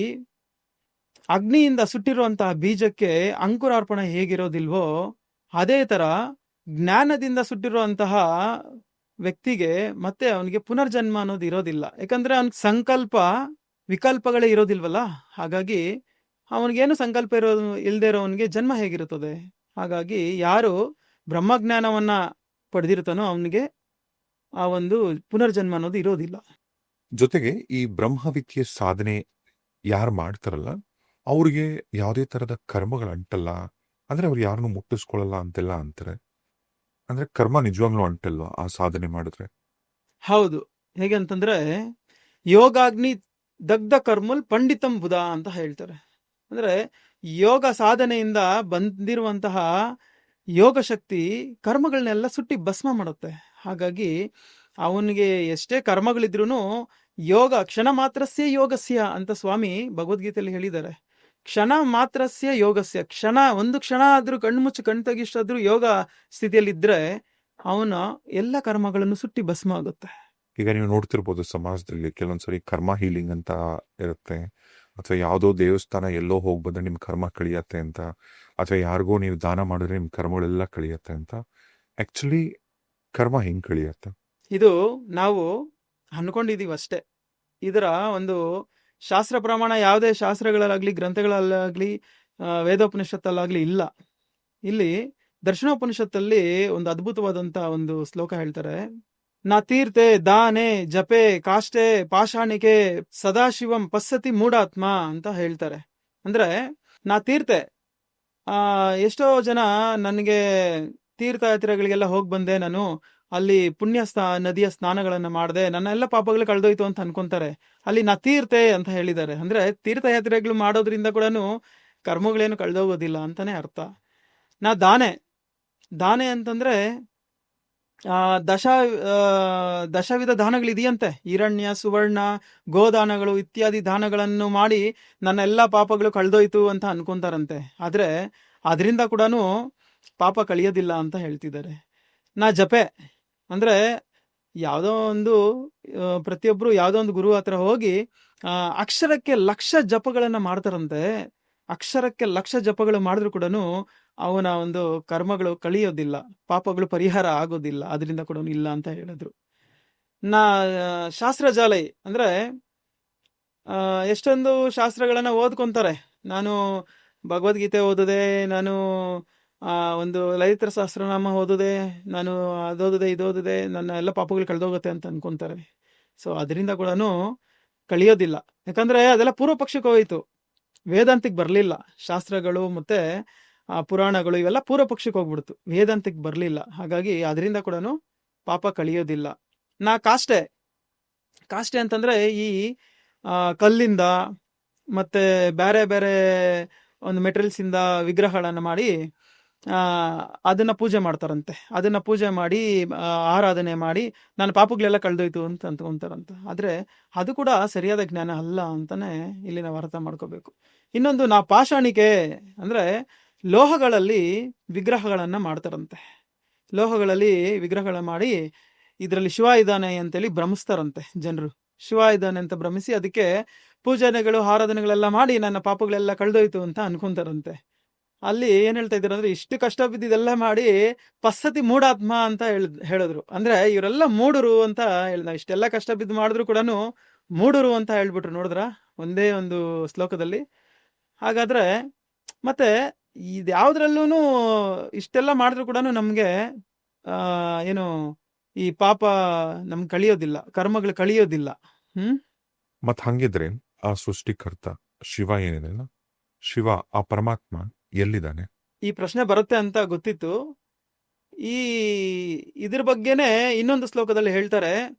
Speaker 2: ಅಗ್ನಿಯಿಂದ ಸುಟ್ಟಿರುವಂತಹ ಬೀಜಕ್ಕೆ ಅಂಕುರಾರ್ಪಣೆ ಹೇಗಿರೋದಿಲ್ವೋ ಅದೇ ತರ ಜ್ಞಾನದಿಂದ ಸುಟ್ಟಿರುವಂತಹ ವ್ಯಕ್ತಿಗೆ ಮತ್ತೆ ಅವನಿಗೆ ಪುನರ್ಜನ್ಮ ಅನ್ನೋದು ಇರೋದಿಲ್ಲ. ಯಾಕಂದ್ರೆ ಅವನ್ ಸಂಕಲ್ಪ ವಿಕಲ್ಪಗಳೇ ಇರೋದಿಲ್ವಲ್ಲ. ಹಾಗಾಗಿ ಅವನಿಗೇನು ಸಂಕಲ್ಪ ಇಲ್ಲದೆ ಇರೋವನಿಗೆ ಜನ್ಮ ಹೇಗಿರುತ್ತದೆ? ಹಾಗಾಗಿ ಯಾರು ಬ್ರಹ್ಮಜ್ಞಾನವನ್ನ ಪಡೆದಿರ್ತಾನೋ ಅವನಿಗೆ ಆ ಒಂದು ಪುನರ್ಜನ್ಮ ಅನ್ನೋದು ಇರೋದಿಲ್ಲ.
Speaker 1: ಜೊತೆಗೆ ಈ ಬ್ರಹ್ಮವಿದ್ಯೆ ಸಾಧನೆ ಯಾರು ಮಾಡ್ತಾರಲ್ಲ ಅವ್ರಿಗೆ ಯಾವುದೇ ತರದ ಕರ್ಮಗಳು ಅಂಟಲ್ಲ, ಅಂದ್ರೆ ಅವ್ರು ಯಾರನ್ನು ಮುಟ್ಟಿಸ್ಕೊಳ್ಳಲ್ಲ ಅಂತೆಲ್ಲ ಅಂತಾರೆ. ಅಂದ್ರೆ ಕರ್ಮ ನಿಜವಾಗ್ಲೂ ಅಂಟಲ್ವಾ ಆ ಸಾಧನೆ ಮಾಡಿದ್ರೆ?
Speaker 2: ಹೌದು, ಹೇಗೆ ಅಂತಂದ್ರೆ ಯೋಗಾಗ್ನಿ ದಗ್ಧ ಕರ್ಮುಲ್ ಪಂಡಿತಂ ಬುಧ ಅಂತ ಹೇಳ್ತಾರೆ. ಅಂದ್ರೆ ಯೋಗ ಸಾಧನೆಯಿಂದ ಬಂದಿರುವಂತಹ ಯೋಗ ಶಕ್ತಿ ಕರ್ಮಗಳನ್ನೆಲ್ಲ ಸುಟ್ಟಿ ಭಸ್ಮ ಮಾಡುತ್ತೆ. ಹಾಗಾಗಿ ಅವನಿಗೆ ಎಷ್ಟೇ ಕರ್ಮಗಳಿದ್ರೂ ಯೋಗ ಕ್ಷಣ ಮಾತ್ರಸ್ಯ ಯೋಗಸ್ಯ ಅಂತ ಸ್ವಾಮಿ ಭಗವದ್ಗೀತೆಯಲ್ಲಿ ಹೇಳಿದ್ದಾರೆ. ಕ್ಷಣ ಮಾತ್ರಸ್ಯ ಯೋಗಸ್ಯ, ಒಂದು ಕ್ಷಣ ಆದ್ರೂ ಕಣ್ಮುಚ್ಚಿ ಕಣ್ ತೆಗಿಷ್ಟಾದ್ರೂ ಯೋಗ ಸ್ಥಿತಿಯಲ್ಲಿ ಇದ್ರೆ ಅವನ ಎಲ್ಲ ಕರ್ಮಗಳನ್ನು ಸುಟ್ಟಿ ಭಸ್ಮ ಆಗುತ್ತೆ.
Speaker 1: ಈಗ ನೀವು ನೋಡ್ತಿರ್ಬೋದು ಸಮಾಜದಲ್ಲಿ ಕೆಲವೊಂದ್ಸರಿ ಕರ್ಮ ಹೀಲಿಂಗ್ ಅಂತ ಇರುತ್ತೆ, ಅಥವಾ ಯಾವುದೋ ದೇವಸ್ಥಾನ ಎಲ್ಲೋ ಹೋಗಿ ಬಂದ್ರೆ ನಿಮ್ ಕರ್ಮ ಕಳಿಯತ್ತೆ ಅಂತ, ಅಥವಾ ಯಾರಿಗೋ ನೀವು ದಾನ ಮಾಡಿದ್ರೆ ನಿಮ್ ಕರ್ಮಗಳೆಲ್ಲ ಕಳಿಯತ್ತೆ ಅಂತ. ಆಕ್ಚುಲಿ ಕರ್ಮ ಹೆಂಗ್ ಕಳಿಯತ್ತೆ?
Speaker 2: ಇದು ನಾವು ಅನ್ಕೊಂಡಿದೀವಿ ಅಷ್ಟೇ. ಇದರ ಒಂದು ಶಾಸ್ತ್ರ ಪ್ರಮಾಣ ಯಾವುದೇ ಶಾಸ್ತ್ರಗಳಲ್ಲಾಗ್ಲಿ ಗ್ರಂಥಗಳಲ್ಲಾಗ್ಲಿ ವೇದೋಪನಿಷತ್ತಲ್ಲಾಗ್ಲಿ ಇಲ್ಲ. ಇಲ್ಲಿ ದರ್ಶನೋಪನಿಷತ್ತಲ್ಲಿ ಒಂದು ಅದ್ಭುತವಾದಂತ ಒಂದು ಶ್ಲೋಕ ಹೇಳ್ತಾರೆ. ನಾ ತೀರ್ತೆ ದಾನೆ ಜಪೆ ಕಾಷ್ಟೆ ಪಾಷಾಣಿಕೆ ಸದಾಶಿವಂ ಪಶ್ಯತಿ ಮೂಢಾತ್ಮ ಅಂತ ಹೇಳ್ತಾರೆ. ಅಂದ್ರೆ ನಾ ತೀರ್ತೆ, ಎಷ್ಟೋ ಜನ ನನಗೆ ತೀರ್ಥಯಾತ್ರೆಗಳಿಗೆಲ್ಲ ಹೋಗಿ ಬಂದೆ, ನಾನು ಅಲ್ಲಿ ಪುಣ್ಯ ನದಿಯ ಸ್ನಾನಗಳನ್ನ ಮಾಡಿದೆ, ನನ್ನ ಎಲ್ಲ ಪಾಪಗಳು ಕಳೆದೋಯ್ತು ಅಂತ ಅನ್ಕೊಂತಾರೆ. ಅಲ್ಲಿ ನಾ ತೀರ್ತೆ ಅಂತ ಹೇಳಿದ್ದಾರೆ. ಅಂದ್ರೆ ತೀರ್ಥಯಾತ್ರೆಗಳು ಮಾಡೋದ್ರಿಂದ ಕೂಡ ಕರ್ಮಗಳೇನು ಕಳೆದೋಗೋದಿಲ್ಲ ಅಂತಾನೆ ಅರ್ಥ. ನಾ ದಾನೆ ಅಂತಂದ್ರೆ ದಶವಿಧ ದಾನಗಳಿದೆಯಂತೆ. ಹಿರಣ್ಯ ಸುವರ್ಣ ಗೋದಾನಗಳು ಇತ್ಯಾದಿ ದಾನಗಳನ್ನು ಮಾಡಿ ನನ್ನ ಎಲ್ಲ ಪಾಪಗಳು ಕಳೆದೋಯ್ತು ಅಂತ ಅನ್ಕೊಂತಾರಂತೆ. ಆದ್ರೆ ಅದರಿಂದ ಕೂಡ ಪಾಪ ಕಳಿಯೋದಿಲ್ಲ ಅಂತ ಹೇಳ್ತಿದ್ದಾರೆ. ನಾ ಜಪೆ ಅಂದ್ರೆ ಯಾವುದೋ ಒಂದು ಪ್ರತಿಯೊಬ್ರು ಯಾವುದೋ ಒಂದು ಗುರು ಹತ್ರ ಹೋಗಿ ಅಕ್ಷರಕ್ಕೆ ಲಕ್ಷ ಜಪಗಳನ್ನ ಮಾಡ್ತಾರಂತೆ. ಅಕ್ಷರಕ್ಕೆ ಲಕ್ಷ ಜಪಗಳು ಮಾಡಿದ್ರು ಕೂಡ ಅವನ ಒಂದು ಕರ್ಮಗಳು ಕಳಿಯೋದಿಲ್ಲ, ಪಾಪಗಳು ಪರಿಹಾರ ಆಗೋದಿಲ್ಲ, ಅದರಿಂದ ಕೂಡ ಇಲ್ಲ ಅಂತ ಹೇಳಿದ್ರು. ಶಾಸ್ತ್ರ ಜಾಲೈ ಅಂದ್ರೆ ಎಷ್ಟೊಂದು ಶಾಸ್ತ್ರಗಳನ್ನ ಓದ್ಕೊಂತಾರೆ. ನಾನು ಭಗವದ್ಗೀತೆ ಓದಿದೆ, ನಾನು ಒಂದು ಲಲಿತ ಸಹಸ್ರನಾಮ ಓದಿದೆ, ನಾನು ಅದೋದಿದೆ ಇದೋದಿದೆ, ನನ್ನ ಎಲ್ಲ ಪಾಪಗಳು ಕಳೆದೋಗುತ್ತೆ ಅಂತ ಅನ್ಕೊಂತಾರೆ. ಸೊ ಅದರಿಂದ ಕೂಡ ಕಳಿಯೋದಿಲ್ಲ. ಯಾಕಂದ್ರೆ ಅದೆಲ್ಲ ಪೂರ್ವ ಪಕ್ಷಕ್ಕೆ ಹೋಯ್ತು, ವೇದಾಂತಿಗೆ ಬರಲಿಲ್ಲ. ಶಾಸ್ತ್ರಗಳು ಮತ್ತೆ ಪುರಾಣಗಳು ಇವೆಲ್ಲ ಪೂರ್ವ ಪಕ್ಷಕ್ಕೆ ಹೋಗ್ಬಿಡ್ತು, ವೇದಾಂತಿಗೆ ಬರಲಿಲ್ಲ. ಹಾಗಾಗಿ ಅದರಿಂದ ಕೂಡ ಪಾಪ ಕಳಿಯೋದಿಲ್ಲ. ನಾ ಕಾಷ್ಟೆ ಅಂತಂದ್ರೆ ಈ ಕಲ್ಲಿಂದ ಮತ್ತೆ ಬೇರೆ ಬೇರೆ ಒಂದು ಮೆಟೀರಿಯಲ್ಸ್ ಇಂದ ವಿಗ್ರಹಗಳನ್ನ ಮಾಡಿ ಅದನ್ನ ಪೂಜೆ ಮಾಡ್ತಾರಂತೆ. ಅದನ್ನ ಪೂಜೆ ಮಾಡಿ ಆರಾಧನೆ ಮಾಡಿ ನನ್ನ ಪಾಪಗಳೆಲ್ಲ ಕಳೆದೋಯ್ತು ಅಂತ ಅಂದ್ಕೊಂತಾರಂತ. ಆದ್ರೆ ಅದು ಕೂಡ ಸರಿಯಾದ ಜ್ಞಾನ ಅಲ್ಲ ಅಂತಾನೆ ಇಲ್ಲಿ ನಾವು ಅರ್ಥ ಮಾಡ್ಕೋಬೇಕು. ಇನ್ನೊಂದು ನಾ ಪಾಷಾಣಿಕೆ ಅಂದ್ರೆ ಲೋಹಗಳಲ್ಲಿ ವಿಗ್ರಹಗಳನ್ನ ಮಾಡ್ತಾರಂತೆ. ಲೋಹಗಳಲ್ಲಿ ವಿಗ್ರಹಗಳನ್ನ ಮಾಡಿ ಇದರಲ್ಲಿ ಶಿವ ಇದ್ದಾನೆ ಅಂತೇಳಿ ಭ್ರಮಿಸ್ತಾರಂತೆ ಜನರು. ಶಿವ ಇದ್ದಾನೆ ಅಂತ ಭ್ರಮಿಸಿ ಅದಕ್ಕೆ ಪೂಜನೆಗಳು ಆರಾಧನೆಗಳೆಲ್ಲ ಮಾಡಿ ನನ್ನ ಪಾಪಗಳೆಲ್ಲ ಕಳೆದೋಯ್ತು ಅಂತ ಅನ್ಕೊಂತಾರಂತೆ. ಅಲ್ಲಿ ಏನ್ ಹೇಳ್ತಾ ಇದ್ದಾರೆ ಅಂದ್ರೆ, ಇಷ್ಟು ಕಷ್ಟ ಬಿದ್ದಿದೆಲ್ಲ ಮಾಡಿ ಪಸ್ಸತಿ ಮೂಢಾತ್ಮ ಅಂತ ಹೇಳಿದ್ರು. ಅಂದ್ರೆ ಇವರೆಲ್ಲ ಮೂಢರು ಅಂತ ಹೇಳ್ದ. ಇಷ್ಟೆಲ್ಲ ಕಷ್ಟ ಬಿದ್ದು ಮಾಡಿದ್ರು ಕೂಡ ಮೂಢರು ಅಂತ ಹೇಳ್ಬಿಟ್ರು. ನೋಡಿದ್ರ ಒಂದೇ ಒಂದು ಶ್ಲೋಕದಲ್ಲಿ. ಹಾಗಾದ್ರೆ ಮತ್ತೆ ಇದ್ಯಾವ್ದ್ರಲ್ಲೂ ಇಷ್ಟೆಲ್ಲ ಮಾಡಿದ್ರು ಕೂಡ ನಮ್ಗೆ ಏನು ಈ ಪಾಪ ನಮ್ಗೆ ಕಳಿಯೋದಿಲ್ಲ, ಕರ್ಮಗಳು ಕಳಿಯೋದಿಲ್ಲ.
Speaker 1: ಮತ್ ಹಂಗಿದ್ರೆ ಆ ಸೃಷ್ಟಿಕರ್ತ ಶಿವ ಏನಿದೆ, ಶಿವ ಆ ಪರಮಾತ್ಮ ಎಲ್ಲಿದ್ದಾನೆ?
Speaker 2: ಈ ಪ್ರಶ್ನೆ ಬರುತ್ತೆ ಅಂತ ಗೊತ್ತಿತ್ತು. ಈ ಇದ್ರ ಬಗ್ಗೆನೆ ಇನ್ನೊಂದು ಶ್ಲೋಕದಲ್ಲಿ ಹೇಳ್ತಾರೆ,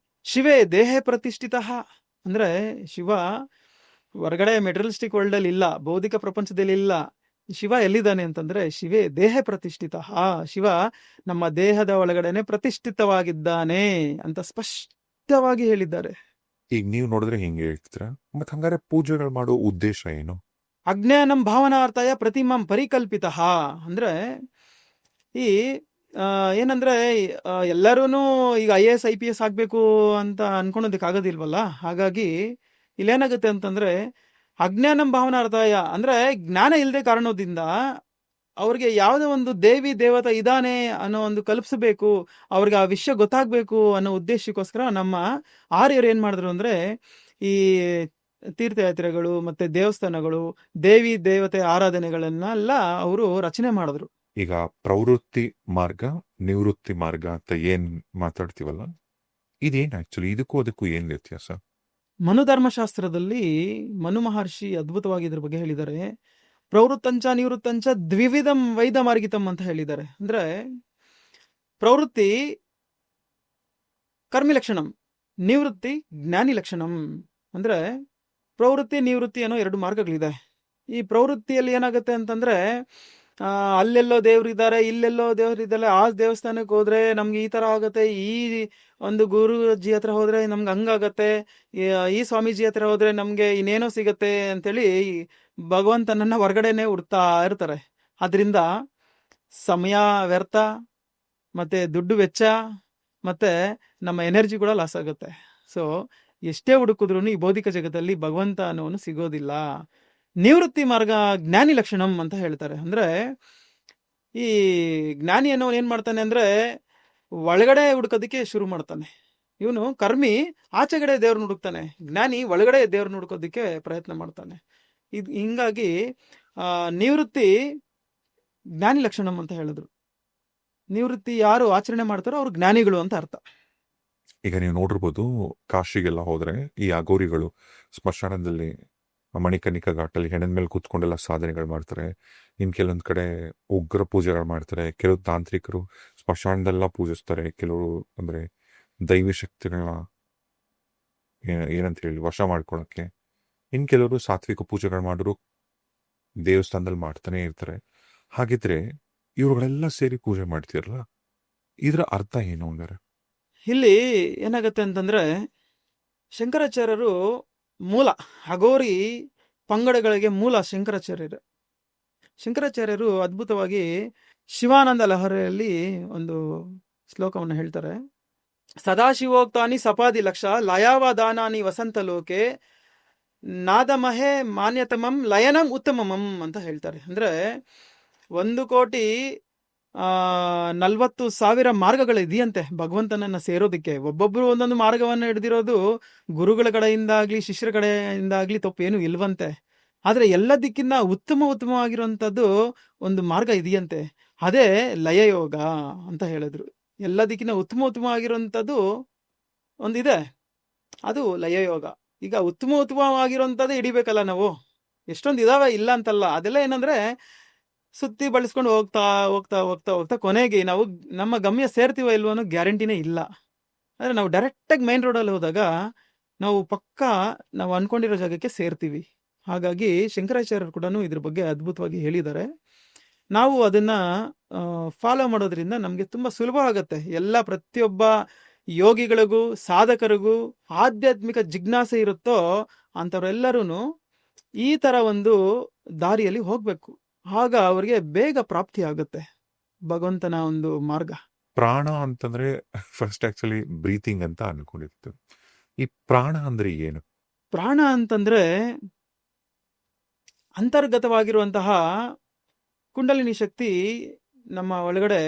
Speaker 2: ಶಿವೇ ದೇಹ ಪ್ರತಿಷ್ಠಿತ. ಅಂದ್ರೆ ಶಿವ ಹೊರಗಡೆ ಮೆಟೀರಿಯಲಿಸ್ಟಿಕ್ ವರ್ಲ್ಡ್ ಅಲ್ಲಿ ಇಲ್ಲ, ಭೌತಿಕ ಪ್ರಪಂಚದಲ್ಲಿ ಇಲ್ಲ. ಶಿವ ಎಲ್ಲಿದ್ದಾನೆ ಅಂತಂದ್ರೆ, ಶಿವೇ ದೇಹ ಪ್ರತಿಷ್ಠಿತ. ಶಿವ ನಮ್ಮ ದೇಹದ ಒಳಗಡೆನೆ ಪ್ರತಿಷ್ಠಿತವಾಗಿದ್ದಾನೆ ಅಂತ ಸ್ಪಷ್ಟವಾಗಿ ಹೇಳಿದ್ದಾರೆ.
Speaker 1: ಈಗ ನೀವು ನೋಡಿದ್ರೆ ಹಿಂಗೆ ಹೇಳ್ತೀರಾ, ಮತ್ ಹಂಗಾರೆ ಪೂಜೆಗಳು ಮಾಡೋ ಉದ್ದೇಶ ಏನು?
Speaker 2: ಅಜ್ಞಾನಂ ಭಾವನಾರ್ಥಯ ಪ್ರತಿಮಾಂ ಪರಿಕಲ್ಪಿತ. ಅಂದ್ರೆ ಈ ಏನಂದ್ರೆ ಎಲ್ಲರೂ ಈಗ IAS IPS ಆಗ್ಬೇಕು ಅಂತ ಅನ್ಕೊಳೋದಕ್ಕೆ ಆಗೋದಿಲ್ವಲ್ಲ. ಹಾಗಾಗಿ ಇಲ್ಲೇನಾಗುತ್ತೆ ಅಂತಂದ್ರೆ, ಅಜ್ಞಾನಂ ಭಾವನಾರ್ಥಯ ಅಂದ್ರೆ ಜ್ಞಾನ ಇಲ್ಲದೆ ಕಾರಣದಿಂದ ಅವ್ರಿಗೆ ಯಾವುದೋ ಒಂದು ದೇವಿ ದೇವತ ಇದಾನೆ ಅನ್ನೋ ಒಂದು ಕಲ್ಪಿಸಬೇಕು, ಅವ್ರಿಗೆ ಆ ವಿಷಯ ಗೊತ್ತಾಗ್ಬೇಕು ಅನ್ನೋ ಉದ್ದೇಶಕ್ಕೋಸ್ಕರ ನಮ್ಮ ಆರ್ಯರು ಏನ್ ಮಾಡಿದ್ರು ಅಂದ್ರೆ, ಈ ತೀರ್ಥಯಾತ್ರೆಗಳು ಮತ್ತೆ ದೇವಸ್ಥಾನಗಳು, ದೇವಿ ದೇವತೆ ಆರಾಧನೆಗಳನ್ನೆಲ್ಲ ಅವರು ರಚನೆ ಮಾಡಿದ್ರು.
Speaker 1: ಈಗ ಪ್ರವೃತ್ತಿ ಮಾರ್ಗ, ನಿವೃತ್ತಿ ಮಾರ್ಗ ಅಂತ ಏನ್ ಮಾತಾಡ್ತೀವಲ್ಲ, ಇದೇನ್ ಆಕ್ಚುಲಿ? ಇದಕ್ಕೂ ಅದಕ್ಕೂ ಏನ್ ವ್ಯತ್ಯಾಸ?
Speaker 2: ಮನುಧರ್ಮಶಾಸ್ತ್ರದಲ್ಲಿ ಮನು ಮಹರ್ಷಿ ಅದ್ಭುತವಾಗಿ ಇದ್ರ ಬಗ್ಗೆ ಹೇಳಿದ್ದಾರೆ. ಪ್ರವೃತ್ತಂಚ ನಿವೃತ್ತಂಚ ದ್ವಿವಿಧಂ ವೈದ ಮಾರ್ಗಿತಂ ಅಂತ ಹೇಳಿದ್ದಾರೆ. ಅಂದ್ರೆ ಪ್ರವೃತ್ತಿ ಕರ್ಮಿ ಲಕ್ಷಣಂ, ನಿವೃತ್ತಿ ಜ್ಞಾನಿ ಲಕ್ಷಣಂ. ಅಂದ್ರೆ ಪ್ರವೃತ್ತಿ ನಿವೃತ್ತಿ ಅನ್ನೋ 2 ಮಾರ್ಗಗಳಿದೆ. ಈ ಪ್ರವೃತ್ತಿಯಲ್ಲಿ ಏನಾಗುತ್ತೆ ಅಂತಂದ್ರೆ, ಅಲ್ಲೆಲ್ಲೋ ದೇವ್ರಿದ್ದಾರೆ, ಇಲ್ಲೆಲ್ಲೋ ದೇವ್ರಿದ್ದಾರೆ, ಆ ದೇವಸ್ಥಾನಕ್ಕೆ ಹೋದ್ರೆ ನಮ್ಗೆ ಈ ತರ ಆಗತ್ತೆ, ಈ ಒಂದು ಗುರುಜಿ ಹತ್ರ ಹೋದ್ರೆ ನಮ್ಗೆ ಹಂಗಾಗತ್ತೆ, ಈ ಸ್ವಾಮೀಜಿ ಹತ್ರ ಹೋದ್ರೆ ನಮ್ಗೆ ಇನ್ನೇನೋ ಸಿಗತ್ತೆ ಅಂತೇಳಿ ಭಗವಂತನನ್ನ ಹೊರಗಡೆನೆ ಹುಡ್ತಾ ಇರ್ತಾರೆ. ಅದರಿಂದ ಸಮಯ ವ್ಯರ್ಥ, ಮತ್ತೆ ದುಡ್ಡು ವೆಚ್ಚ, ಮತ್ತೆ ನಮ್ಮ ಎನರ್ಜಿ ಕೂಡ ಲಾಸ್ ಆಗುತ್ತೆ. ಸೊ ಎಷ್ಟೇ ಹುಡುಕಿದ್ರು ಈ ಭೌತಿಕ ಜಗತ್ತಲ್ಲಿ ಭಗವಂತ ಅನ್ನೋನು ಸಿಗೋದಿಲ್ಲ. ನಿವೃತ್ತಿ ಮಾರ್ಗ ಜ್ಞಾನಿ ಲಕ್ಷಣಂ ಅಂತ ಹೇಳ್ತಾರೆ. ಅಂದ್ರೆ ಈ ಜ್ಞಾನಿ ಅನ್ನೋನು ಏನ್ ಮಾಡ್ತಾನೆ ಅಂದ್ರೆ, ಒಳಗಡೆ ಹುಡುಕೋದಕ್ಕೆ ಶುರು ಮಾಡ್ತಾನೆ. ಇವನು ಕರ್ಮಿ ಆಚೆಗಡೆ ದೇವ್ರನ್ನ ಹುಡುಕ್ತಾನೆ, ಜ್ಞಾನಿ ಒಳಗಡೆ ದೇವ್ರನ್ನ ಹುಡುಕೋದಕ್ಕೆ ಪ್ರಯತ್ನ ಮಾಡ್ತಾನೆ. ಹಿಂಗಾಗಿ ನಿವೃತ್ತಿ ಜ್ಞಾನಿ ಲಕ್ಷಣಂ ಅಂತ ಹೇಳಿದ್ರು. ನಿವೃತ್ತಿ ಯಾರು ಆಚರಣೆ ಮಾಡ್ತಾರೋ ಅವ್ರು ಜ್ಞಾನಿಗಳು ಅಂತ ಅರ್ಥ.
Speaker 1: ಈಗ ನೀವು ನೋಡಿರ್ಬೋದು, ಕಾಶಿಗೆಲ್ಲ ಹೋದ್ರೆ ಈ ಅಗೋರಿಗಳು ಸ್ಮಶಾನದಲ್ಲಿ ಮಣಿಕರ್ಣಿಕಾ ಘಾಟಲ್ಲಿ ಹೆಣದ ಮೇಲೆ ಕೂತ್ಕೊಂಡೆಲ್ಲ ಸಾಧನೆಗಳು ಮಾಡ್ತಾರೆ. ಇನ್ ಕೆಲವೊಂದ್ ಕಡೆ ಉಗ್ರ ಪೂಜೆಗಳು ಮಾಡ್ತಾರೆ. ಕೆಲವು ತಾಂತ್ರಿಕರು ಸ್ಮಶಾನದೆಲ್ಲ ಪೂಜಿಸ್ತಾರೆ. ಕೆಲವರು ಅಂದ್ರೆ ದೈವಿ ಶಕ್ತಿಗಳನ್ನ ಏನಂತ ಹೇಳಿ ವಶ ಮಾಡ್ಕೊಳಕ್ಕೆ. ಇನ್ ಕೆಲವರು ಸಾತ್ವಿಕ ಪೂಜೆಗಳು ಮಾಡಿದ್ರು ದೇವಸ್ಥಾನದಲ್ಲಿ ಮಾಡ್ತಾನೆ ಇರ್ತಾರೆ. ಹಾಗಿದ್ರೆ ಇವ್ರುಗಳೆಲ್ಲ ಸೇರಿ ಪೂಜೆ ಮಾಡ್ತಿರಲ್ಲ, ಇದ್ರ ಅರ್ಥ ಏನು ಹಂಗಾರೆ?
Speaker 2: ಇಲ್ಲಿ ಏನಾಗತ್ತೆ ಅಂತಂದ್ರೆ, ಶಂಕರಾಚಾರ್ಯರು ಮೂಲ ಅಗೋರಿ ಪಂಗಡಗಳಿಗೆ ಮೂಲ ಶಂಕರಾಚಾರ್ಯರು. ಶಂಕರಾಚಾರ್ಯರು ಅದ್ಭುತವಾಗಿ ಶಿವಾನಂದ ಲಹರಿಯಲ್ಲಿ ಒಂದು ಶ್ಲೋಕವನ್ನು ಹೇಳ್ತಾರೆ. ಸದಾಶಿವೋಕ್ತಾನಿ ಸಪಾದಿ ಲಕ್ಷ ಲಯಾವದಾನಾನಿ ವಸಂತ ಲೋಕೆ ನಾದಮಹೆ ಮಾನ್ಯತಮಂ ಲಯನಂ ಉತ್ತಮಮಂ ಅಂತ ಹೇಳ್ತಾರೆ. ಅಂದ್ರೆ 1,40,00,000 ಮಾರ್ಗಗಳಿದೆಯಂತೆ ಭಗವಂತನನ್ನ ಸೇರೋದಕ್ಕೆ. ಒಬ್ಬೊಬ್ರು ಒಂದೊಂದು ಮಾರ್ಗವನ್ನು ಹಿಡಿದಿರೋದು ಗುರುಗಳ ಕಡೆಯಿಂದಾಗ್ಲಿ ಶಿಷ್ಯರ ಕಡೆಯಿಂದಾಗ್ಲಿ ತಪ್ಪೇನು ಇಲ್ವಂತೆ. ಆದ್ರೆ ಎಲ್ಲ ದಿಕ್ಕಿನ ಉತ್ತಮವಾಗಿರುವಂತದ್ದು ಒಂದು ಮಾರ್ಗ ಇದೆಯಂತೆ, ಅದೇ ಲಯಯೋಗ ಅಂತ ಹೇಳಿದ್ರು. ಎಲ್ಲ ದಿಕ್ಕಿನ ಉತ್ತಮವಾಗಿರುವಂತದ್ದು ಒಂದಿದೆ, ಅದು ಲಯಯೋಗ. ಈಗ ಉತ್ತಮವಾಗಿರುವಂತದ್ದೇ ಹಿಡಿಬೇಕಲ್ಲ ನಾವು. ಎಷ್ಟೊಂದು ಇದಾವೆ, ಇಲ್ಲ ಅಂತಲ್ಲ. ಅದೆಲ್ಲ ಏನಂದ್ರೆ ಸುತ್ತಿ ಬಳಸ್ಕೊಂಡು ಹೋಗ್ತಾ ಹೋಗ್ತಾ ಹೋಗ್ತಾ ಹೋಗ್ತಾ ಕೊನೆಗೆ ನಾವು ನಮ್ಮ ಗಮ್ಯ ಸೇರ್ತೀವ ಇಲ್ವೋ ಅನ್ನೋ ಗ್ಯಾರಂಟಿನೇ ಇಲ್ಲ. ಅಂದ್ರೆ ನಾವು ಡೈರೆಕ್ಟಾಗಿ ಮೈನ್ ರೋಡಲ್ಲಿ ಹೋದಾಗ ನಾವು ಪಕ್ಕಾ ನಾವು ಅನ್ಕೊಂಡಿರೋ ಜಾಗಕ್ಕೆ ಸೇರ್ತೀವಿ. ಹಾಗಾಗಿ ಶಂಕರಾಚಾರ್ಯರು ಕೂಡ ಇದ್ರ ಬಗ್ಗೆ ಅದ್ಭುತವಾಗಿ ಹೇಳಿದ್ದಾರೆ. ನಾವು ಅದನ್ನ ಫಾಲೋ ಮಾಡೋದ್ರಿಂದ ನಮಗೆ ತುಂಬಾ ಸುಲಭ ಆಗತ್ತೆ. ಎಲ್ಲ ಪ್ರತಿಯೊಬ್ಬ ಯೋಗಿಗಳಿಗೂ ಸಾಧಕರಿಗೂ ಆಧ್ಯಾತ್ಮಿಕ ಜಿಜ್ಞಾಸೆ ಇರುತ್ತೋ ಅಂಥವ್ರೆಲ್ಲರೂ ಈ ತರ ಒಂದು ದಾರಿಯಲ್ಲಿ ಹೋಗ್ಬೇಕು. ಆಗ ಅವರಿಗೆ ಬೇಗ ಪ್ರಾಪ್ತಿ ಆಗುತ್ತೆ ಭಗವಂತನ ಒಂದು ಮಾರ್ಗ.
Speaker 1: ಪ್ರಾಣ ಅಂತಂದ್ರೆ ಫಸ್ಟ್ ಆಕ್ಚುಲಿ ಬ್ರೀತಿಂಗ್ ಅಂತ ಅನ್ಕೊಂಡಿರ್ತೀವಿ. ಈ ಪ್ರಾಣ ಅಂದ್ರೆ ಏನು?
Speaker 2: ಪ್ರಾಣ ಅಂತಂದ್ರೆ ಅಂತರ್ಗತವಾಗಿರುವಂತಹ ಕುಂಡಲಿನಿ ಶಕ್ತಿ ನಮ್ಮ ಒಳಗಡೆ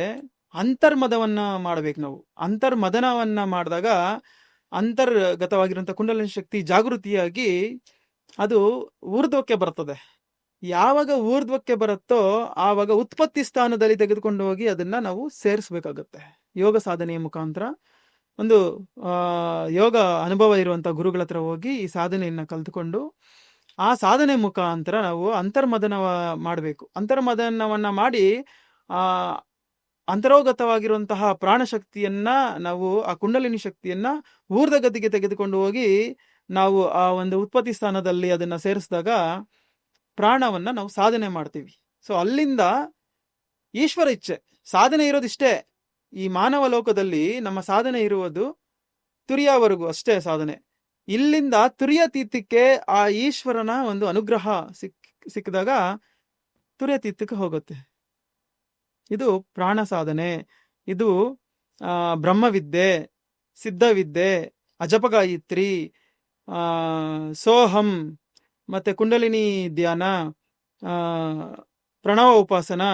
Speaker 2: ಅಂತರ್ಮದವನ್ನ ಮಾಡ್ಬೇಕು ನಾವು. ಅಂತರ್ಮದನವನ್ನ ಮಾಡಿದಾಗ ಅಂತರ್ಗತವಾಗಿರುವಂಥ ಕುಂಡಲಿನಿ ಶಕ್ತಿ ಜಾಗೃತಿಯಾಗಿ ಅದು ಊರ್ಧ್ವಕ್ಕೆ ಬರ್ತದೆ. ಯಾವಾಗ ಊರ್ಧ್ವಕ್ಕೆ ಬರುತ್ತೋ ಆವಾಗ ಉತ್ಪತ್ತಿ ಸ್ಥಾನದಲ್ಲಿ ತೆಗೆದುಕೊಂಡು ಹೋಗಿ ಅದನ್ನ ನಾವು ಸೇರಿಸ್ಬೇಕಾಗತ್ತೆ. ಯೋಗ ಸಾಧನೆಯ ಮುಖಾಂತರ ಒಂದು ಯೋಗ ಅನುಭವ ಇರುವಂಥ ಗುರುಗಳ ಹತ್ರ ಹೋಗಿ ಈ ಸಾಧನೆಯನ್ನ ಕಲ್ತ್ಕೊಂಡು ಆ ಸಾಧನೆ ಮುಖಾಂತರ ನಾವು ಅಂತರ್ಮದನ ಮಾಡಬೇಕು. ಅಂತರ್ಮದನವನ್ನ ಮಾಡಿ ಆ ಅಂತರೋಗತವಾಗಿರುವಂತಹ ಪ್ರಾಣಶಕ್ತಿಯನ್ನ ನಾವು ಆ ಕುಂಡಲಿನಿ ಶಕ್ತಿಯನ್ನ ಊರ್ಧ್ವಗತಿಗೆ ತೆಗೆದುಕೊಂಡು ಹೋಗಿ ನಾವು ಆ ಒಂದು ಉತ್ಪತ್ತಿ ಸ್ಥಾನದಲ್ಲಿ ಅದನ್ನ ಸೇರಿಸಿದಾಗ ಪ್ರಾಣವನ್ನ ನಾವು ಸಾಧನೆ ಮಾಡ್ತೀವಿ. ಸೊ ಅಲ್ಲಿಂದ ಈಶ್ವರ ಇಚ್ಛೆ ಸಾಧನೆ ಇರೋದಿಷ್ಟೇ. ಈ ಮಾನವ ಲೋಕದಲ್ಲಿ ನಮ್ಮ ಸಾಧನೆ ಇರುವುದು ತುರಿಯವರೆಗೂ ಅಷ್ಟೇ ಸಾಧನೆ. ಇಲ್ಲಿಂದ ತುರಿಯತೀರ್ಥಕ್ಕೆ ಆ ಈಶ್ವರನ ಒಂದು ಅನುಗ್ರಹ ಸಿಕ್ಕಿದಾಗ ತುರಿಯತೀರ್ಥಕ್ಕೆ ಹೋಗುತ್ತೆ. ಇದು ಪ್ರಾಣ ಸಾಧನೆ. ಇದು ಬ್ರಹ್ಮವಿದ್ಯೆ, ಸಿದ್ಧವಿದ್ಯೆ, ಅಜಪಗಾಯತ್ರಿ, ಸೋಹಂ, ಮತ್ತೆ ಕುಂಡಲಿನಿ ಧ್ಯಾನ, ಪ್ರಣವ ಉಪಾಸನ,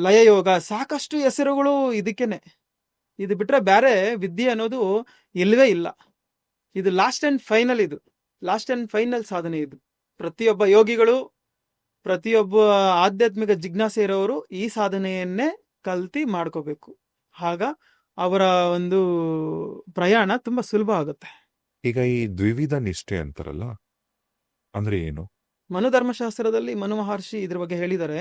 Speaker 2: ಲಯಯೋಗ, ಸಾಕಷ್ಟು ಹೆಸರುಗಳು ಇದಕ್ಕೇನೆ. ಇದು ಬಿಟ್ರೆ ಬೇರೆ ವಿದ್ಯೆ ಅನ್ನೋದು ಇಲ್ಲವೇ ಇಲ್ಲ. ಇದು ಲಾಸ್ಟ್ ಅಂಡ್ ಫೈನಲ್. ಇದು ಲಾಸ್ಟ್ ಅಂಡ್ ಫೈನಲ್ ಸಾಧನೆ. ಇದು ಪ್ರತಿಯೊಬ್ಬ ಯೋಗಿಗಳು, ಪ್ರತಿಯೊಬ್ಬ ಆಧ್ಯಾತ್ಮಿಕ ಜಿಜ್ಞಾಸೆ ಇರೋರು ಈ ಸಾಧನೆಯನ್ನೇ ಕಲ್ತಿ ಮಾಡ್ಕೋಬೇಕು. ಆಗ ಅವರ ಒಂದು ಪ್ರಯಾಣ ತುಂಬಾ ಸುಲಭ ಆಗುತ್ತೆ.
Speaker 1: ಈಗ ಈ ದ್ವಿವಿಧ ನಿಷ್ಠೆ ಅಂತಾರಲ್ಲ, ಅಂದ್ರೆ ಏನು?
Speaker 2: ಮನುಧರ್ಮಶಾಸ್ತ್ರದಲ್ಲಿ ಮನು ಮಹರ್ಷಿ ಇದ್ರ ಬಗ್ಗೆ ಹೇಳಿದ್ದಾರೆ.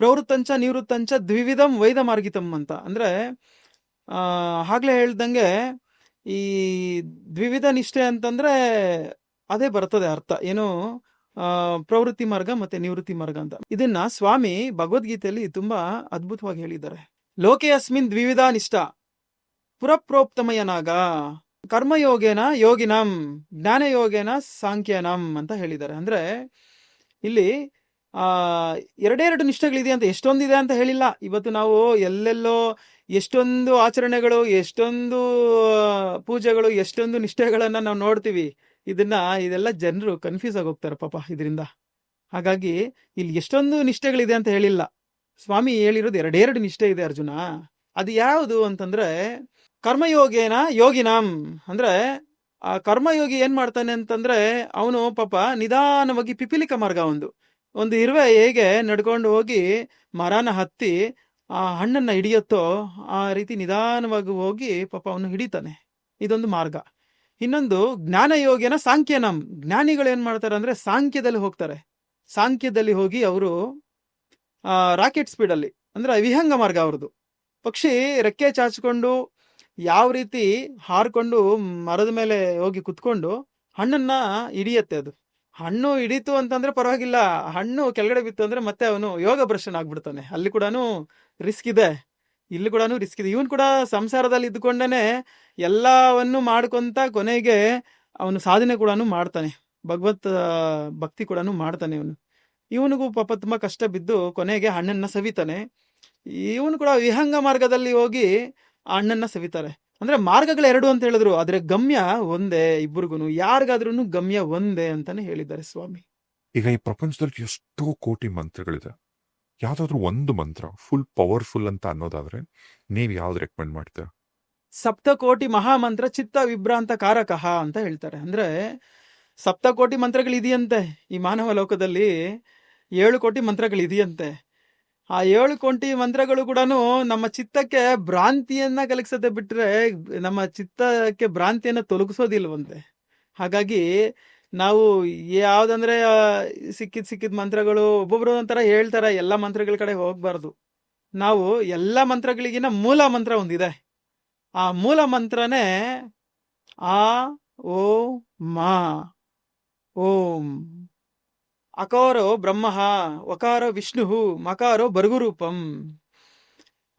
Speaker 2: ಪ್ರವೃತ್ತಂಚ ನಿವೃತ್ತಂಚ ದ್ವಿವಿಧಂ ವೈದ ಮಾರ್ಗಿತಂ ಅಂತ. ಅಂದ್ರೆ ಆಗ್ಲೇ ಹೇಳ್ದಂಗೆ ಈ ದ್ವಿವಿಧ ನಿಷ್ಠೆ ಅಂತಂದ್ರೆ ಅದೇ ಬರ್ತದೆ ಅರ್ಥ ಏನು, ಪ್ರವೃತ್ತಿ ಮಾರ್ಗ ಮತ್ತೆ ನಿವೃತ್ತಿ ಮಾರ್ಗ ಅಂತ. ಇದನ್ನ ಸ್ವಾಮಿ ಭಗವದ್ಗೀತೆಯಲ್ಲಿ ತುಂಬಾ ಅದ್ಭುತವಾಗಿ ಹೇಳಿದ್ದಾರೆ. ಲೋಕೆ ಅಸ್ಮಿನ್ ದ್ವಿವಿಧ ನಿಷ್ಠ ಪುರಪ್ರೋಕ್ತಮಯನಾಗ ಕರ್ಮಯೋಗೇನ ಯೋಗಿನಂ ಜ್ಞಾನಯೋಗೇನ ಸಾಂಖ್ಯನಂ ಅಂತ ಹೇಳಿದ್ದಾರೆ. ಅಂದ್ರೆ ಇಲ್ಲಿ ಎರಡೆರಡು ನಿಷ್ಠೆಗಳಿದೆ ಅಂತ, ಎಷ್ಟೊಂದಿದೆ ಅಂತ ಹೇಳಿಲ್ಲ. ಇವತ್ತು ನಾವು ಎಲ್ಲೆಲ್ಲೋ ಎಷ್ಟೊಂದು ಆಚರಣೆಗಳು, ಎಷ್ಟೊಂದು ಪೂಜೆಗಳು, ಎಷ್ಟೊಂದು ನಿಷ್ಠೆಗಳನ್ನ ನಾವು ನೋಡ್ತೀವಿ. ಇದೆಲ್ಲ ಜನರು ಕನ್ಫ್ಯೂಸ್ ಆಗಿ ಹೋಗ್ತಾರೆ ಪಾಪ ಇದರಿಂದ. ಹಾಗಾಗಿ ಇಲ್ಲಿ ಎಷ್ಟೊಂದು ನಿಷ್ಠೆಗಳಿದೆ ಅಂತ ಹೇಳಿಲ್ಲ. ಸ್ವಾಮಿ ಹೇಳಿರೋದು ಎರಡೆರಡು ನಿಷ್ಠೆ ಇದೆ ಅರ್ಜುನ. ಅದು ಯಾವುದು ಅಂತಂದ್ರೆ ಕರ್ಮಯೋಗೇನ ಯೋಗಿನಾಂ. ಅಂದ್ರೆ ಆ ಕರ್ಮಯೋಗಿ ಏನ್ ಮಾಡ್ತಾನೆ ಅಂತಂದ್ರೆ ಅವನು ಪಾಪ ನಿಧಾನವಾಗಿ ಪಿಪಿಲಿಕ ಮಾರ್ಗ, ಒಂದು ಇರುವೆ ಹೇಗೆ ನಡ್ಕೊಂಡು ಹೋಗಿ ಮರನ ಹತ್ತಿ ಆ ಹಣ್ಣನ್ನ ಹಿಡಿಯತ್ತೋ ಆ ರೀತಿ ನಿಧಾನವಾಗಿ ಹೋಗಿ ಪಾಪ ಅವನು ಹಿಡಿತಾನೆ. ಇದೊಂದು ಮಾರ್ಗ. ಇನ್ನೊಂದು ಜ್ಞಾನಯೋಗೇನ ಸಾಂಖ್ಯನಂ. ಜ್ಞಾನಿಗಳು ಏನ್ ಮಾಡ್ತಾರೆ ಅಂದ್ರೆ ಸಾಂಖ್ಯದಲ್ಲಿ ಹೋಗ್ತಾರೆ. ಸಾಂಖ್ಯದಲ್ಲಿ ಹೋಗಿ ಅವರು ರಾಕೆಟ್ ಸ್ಪೀಡ್ ಅಲ್ಲಿ, ಅಂದ್ರೆ ವಿಹಂಗ ಮಾರ್ಗ ಅವ್ರದ್ದು. ಪಕ್ಷಿ ರೆಕ್ಕೆ ಚಾಚಿಕೊಂಡು ಯಾವ ರೀತಿ ಹಾರ್ಕೊಂಡು ಮರದ ಮೇಲೆ ಹೋಗಿ ಕುತ್ಕೊಂಡು ಹಣ್ಣನ್ನ ಹಿಡಿಯತ್ತೆ. ಅದು ಹಣ್ಣು ಹಿಡೀತು ಅಂತಂದ್ರೆ ಪರವಾಗಿಲ್ಲ, ಹಣ್ಣು ಕೆಳಗಡೆ ಬಿತ್ತು ಅಂದ್ರೆ ಮತ್ತೆ ಅವನು ಯೋಗ ಭ್ರಷ್ಟನ್ ಆಗ್ಬಿಡ್ತಾನೆ. ಅಲ್ಲಿ ಕೂಡ ರಿಸ್ಕ್ ಇದೆ, ಇಲ್ಲಿ ಕೂಡ ರಿಸ್ಕ್ ಇದೆ. ಇವನ್ ಕೂಡ ಸಂಸಾರದಲ್ಲಿ ಇದ್ಕೊಂಡೇನೆ ಎಲ್ಲವನ್ನು ಮಾಡ್ಕೊಂತ ಕೊನೆಗೆ ಅವನು ಸಾಧನೆ ಕೂಡ ಮಾಡ್ತಾನೆ, ಭಗವತ್ ಭಕ್ತಿ ಕೂಡ ಮಾಡ್ತಾನೆ. ಇವನಿಗೂ ಪಾಪ ತುಂಬಾ ಕಷ್ಟ ಬಿದ್ದು ಕೊನೆಗೆ ಹಣ್ಣನ್ನ ಸವಿತಾನೆ. ಇವನು ಕೂಡ ವಿಹಂಗ ಮಾರ್ಗದಲ್ಲಿ ಹೋಗಿ ಆ ಹಣ್ಣನ್ನ ಸವಿತಾರೆ. ಅಂದ್ರೆ ಮಾರ್ಗಗಳು ಎರಡು ಅಂತ ಹೇಳಿದ್ರು, ಆದ್ರೆ ಗಮ್ಯ ಒಂದೇ. ಇಬ್ಬರಿಗೂ ಯಾರಿಗಾದ್ರೂ ಗಮ್ಯ ಒಂದೇ ಅಂತಾನೆ ಹೇಳಿದ್ದಾರೆ ಸ್ವಾಮಿ.
Speaker 1: ಈಗ ಈ ಪ್ರಪಂಚದಲ್ಲಿ ಎಷ್ಟೋ ಕೋಟಿ ಮಂತ್ರಗಳಿದೆ. ಯಾವ್ದಾದ್ರು ಒಂದು ಮಂತ್ರ ಫುಲ್ ಪವರ್ಫುಲ್ ಅಂತ ಅನ್ನೋದಾದ್ರೆ ನೀವ್ ಯಾವ್ದು ರೆಕಮೆಂಡ್ ಮಾಡ್ತೀರಾ?
Speaker 2: ಸಪ್ತಕೋಟಿ ಮಹಾಮಂತ್ರ ಚಿತ್ತ ವಿಭ್ರಾಂತ ಕಾರಕಃ ಅಂತ ಹೇಳ್ತಾರೆ. ಅಂದ್ರೆ ಸಪ್ತಕೋಟಿ ಮಂತ್ರಗಳಿದೆಯಂತೆ ಈ ಮಾನವ ಲೋಕದಲ್ಲಿ. 7 ಕೋಟಿ ಮಂತ್ರಗಳಿದೆಯಂತೆ. ಆ 7 ಕೋಟಿ ಮಂತ್ರಗಳು ಕೂಡ ನಮ್ಮ ಚಿತ್ತಕ್ಕೆ ಭ್ರಾಂತಿಯನ್ನ ಕಲಗಿಸದೆ ಬಿಟ್ರೆ ನಮ್ಮ ಚಿತ್ತಕ್ಕೆ ಭ್ರಾಂತಿಯನ್ನ ತೊಲಗಿಸೋದಿಲ್ವಂತೆ. ಹಾಗಾಗಿ ನಾವು ಯಾವ್ದಂದ್ರೆ ಸಿಕ್ಕಿದ ಮಂತ್ರಗಳು ಒಬ್ಬೊಬ್ರು ಒಂಥರ ಹೇಳ್ತಾರೆ, ಎಲ್ಲ ಮಂತ್ರಗಳ ಕಡೆ ಹೋಗ್ಬಾರ್ದು. ನಾವು ಎಲ್ಲ ಮಂತ್ರಗಳಿಗಿನ ಮೂಲ ಮಂತ್ರ ಒಂದಿದೆ. ಆ ಮೂಲ ಮಂತ್ರನೇ ಆ ಓ ಮಾ ಓಂ. ಅಕಾರೋ ಬ್ರಹ್ಮ, ವಕಾರೋ ವಿಷ್ಣು, ಮಕಾರೋ ಭರ್ಗುರೂಪಂ.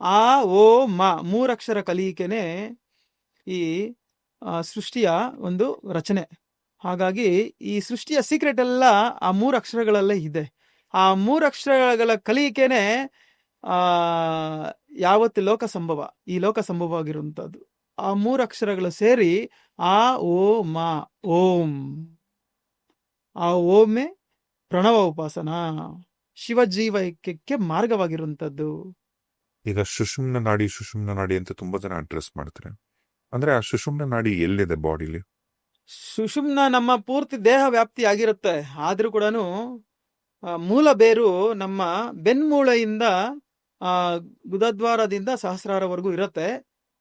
Speaker 2: ಆ ಓ ಮ 3 ಅಕ್ಷರ ಕಲಿಕೆನೆ ಈ ಸೃಷ್ಟಿಯ ಒಂದು ರಚನೆ. ಹಾಗಾಗಿ ಈ ಸೃಷ್ಟಿಯ ಸೀಕ್ರೆಟ್ ಎಲ್ಲ ಆ 3 ಅಕ್ಷರಗಳಲ್ಲೇ ಇದೆ. ಆ 3 ಅಕ್ಷರಗಳ ಕಲಿಕೆನೆ ಯಾವತ್ತು ಲೋಕ ಸಂಭವ, ಈ ಲೋಕ ಸಂಭವ ಆಗಿರುವಂತದ್ದು. ಆ 3 ಅಕ್ಷರಗಳು ಸೇರಿ ಆ ಓ ಮ ಓಂ. ಆ ಓಮೆ ಪ್ರಣವ ಉಪಾಸನ. ಶಿವಜೀವೈಕ್ಯಕ್ಕೆ ಮಾರ್ಗವಾಗಿರುವಂತದ್ದು.
Speaker 1: ಈಗ ಸುಷುಮ್ನ ನಾಡಿ ಅಂತ ತುಂಬಾ ಜನ ಅಡ್ರೆಸ್ ಮಾಡ್ತಾರೆ. ಅಂದ್ರೆ ಆ ಸುಷುಮ್ನ ನಾಡಿ ಎಲ್ಲಿದೆ ಬಾಡಿಲಿ?
Speaker 2: ಸುಷುಮ್ನ ನಮ್ಮ ಪೂರ್ತಿ ದೇಹ ವ್ಯಾಪ್ತಿ ಆಗಿರುತ್ತೆ. ಆದ್ರೂ ಕೂಡ ಮೂಲ ಬೇರು ನಮ್ಮ ಬೆನ್ಮೂಳೆಯಿಂದ ಆ ಗುದದ್ವಾರದಿಂದ ಸಹಸ್ರಾರವರೆಗೂ ಇರುತ್ತೆ.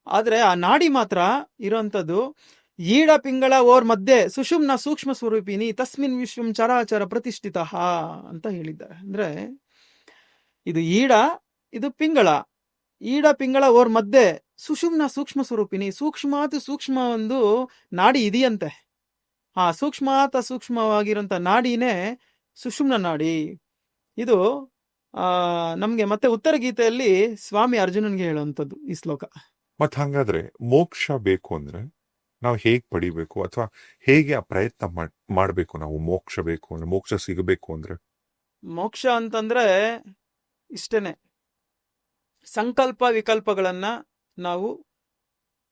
Speaker 2: ಆದ್ರೆ ಆ ನಾಡಿ ಮಾತ್ರ ಇರೋಂಥದ್ದು ಈಡ ಪಿಂಗಳ ಓರ್ ಮಧ್ಯೆ ಸುಷುಮ್ನ ಸೂಕ್ಷ್ಮ ಸ್ವರೂಪಿನಿ ತಸ್ಮಿನ್ ವಿಶ್ವಂ ಚರಾಚರ ಪ್ರತಿಷ್ಠಿತ ಅಂತ ಹೇಳಿದ್ದಾರೆ. ಅಂದ್ರೆ ಇದು ಈಡ, ಇದು ಪಿಂಗಳ. ಈಡ ಪಿಂಗಳ ಓರ್ ಮಧ್ಯೆ ಸುಷುಮ್ನ ಸೂಕ್ಷ್ಮ ಸ್ವರೂಪಿನಿ, ಸೂಕ್ಷ್ಮಾತಿ ಸೂಕ್ಷ್ಮ ಒಂದು ನಾಡಿ ಇದೆಯಂತೆ. ಆ ಸೂಕ್ಷ್ಮಾತ ಸೂಕ್ಷ್ಮವಾಗಿರುವಂತ ನಾಡಿನೇ ಸುಷುಮ್ನ ನಾಡಿ. ಇದು ನಮ್ಗೆ ಮತ್ತೆ ಉತ್ತರ ಗೀತೆಯಲ್ಲಿ ಸ್ವಾಮಿ ಅರ್ಜುನನ್ಗೆ ಹೇಳುವಂಥದ್ದು ಈ ಶ್ಲೋಕ.
Speaker 1: ಮತ್ ಹಂಗಾದ್ರೆ ಮೋಕ್ಷ ಬೇಕು ಅಂದ್ರೆ ನಾವು ಹೇಗ್ ಪಡಿಬೇಕು, ಅಥವಾ ಹೇಗೆ ಆ ಪ್ರಯತ್ನ ಮಾಡ್ಬೇಕು? ನಾವು ಮೋಕ್ಷ ಬೇಕು ಅಂದ್ರೆ, ಮೋಕ್ಷ ಸಿಗಬೇಕು ಅಂದ್ರೆ?
Speaker 2: ಮೋಕ್ಷ ಅಂತಂದ್ರೆ ಇಷ್ಟೇನೆ, ಸಂಕಲ್ಪ ವಿಕಲ್ಪಗಳನ್ನ ನಾವು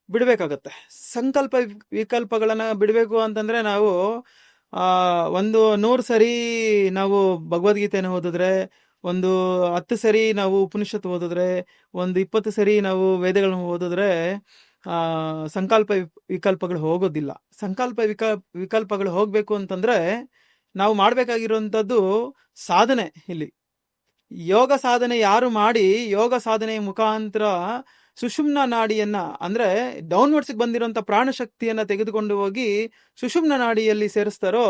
Speaker 2: ಬಿಡ್ಬೇಕಾಗತ್ತೆ. ಸಂಕಲ್ಪ ವಿಕಲ್ಪಗಳನ್ನ ಬಿಡ್ಬೇಕು ಅಂತಂದ್ರೆ ನಾವು 100 ಸರಿ ನಾವು ಭಗವದ್ಗೀತೆನ ಓದಿದ್ರೆ, 10 ಸರಿ ನಾವು ಉಪನಿಷತ್ ಓದಿದ್ರೆ, 20 ಸರಿ ನಾವು ವೇದಗಳನ್ನ ಓದಿದ್ರೆ ಸಂಕಲ್ಪ ವಿಕಲ್ಪಗಳು ಹೋಗೋದಿಲ್ಲ. ಸಂಕಲ್ಪ ವಿಕಲ್ಪಗಳು ಹೋಗ್ಬೇಕು ಅಂತಂದ್ರೆ ನಾವು ಮಾಡ್ಬೇಕಾಗಿರುವಂಥದ್ದು ಸಾಧನೆ. ಇಲ್ಲಿ ಯೋಗ ಸಾಧನೆ ಯಾರು ಮಾಡಿ ಯೋಗ ಸಾಧನೆಯ ಮುಖಾಂತರ ಸುಷುಮ್ನ ನಾಡಿಯನ್ನ, ಅಂದ್ರೆ ಡೌನ್ವರ್ಡ್ಸ್ ಬಂದಿರುವಂತ ಪ್ರಾಣಶಕ್ತಿಯನ್ನ ತೆಗೆದುಕೊಂಡು ಹೋಗಿ ಸುಷುಮ್ನ ನಾಡಿಯಲ್ಲಿ ಸೇರಿಸ್ತಾರೋ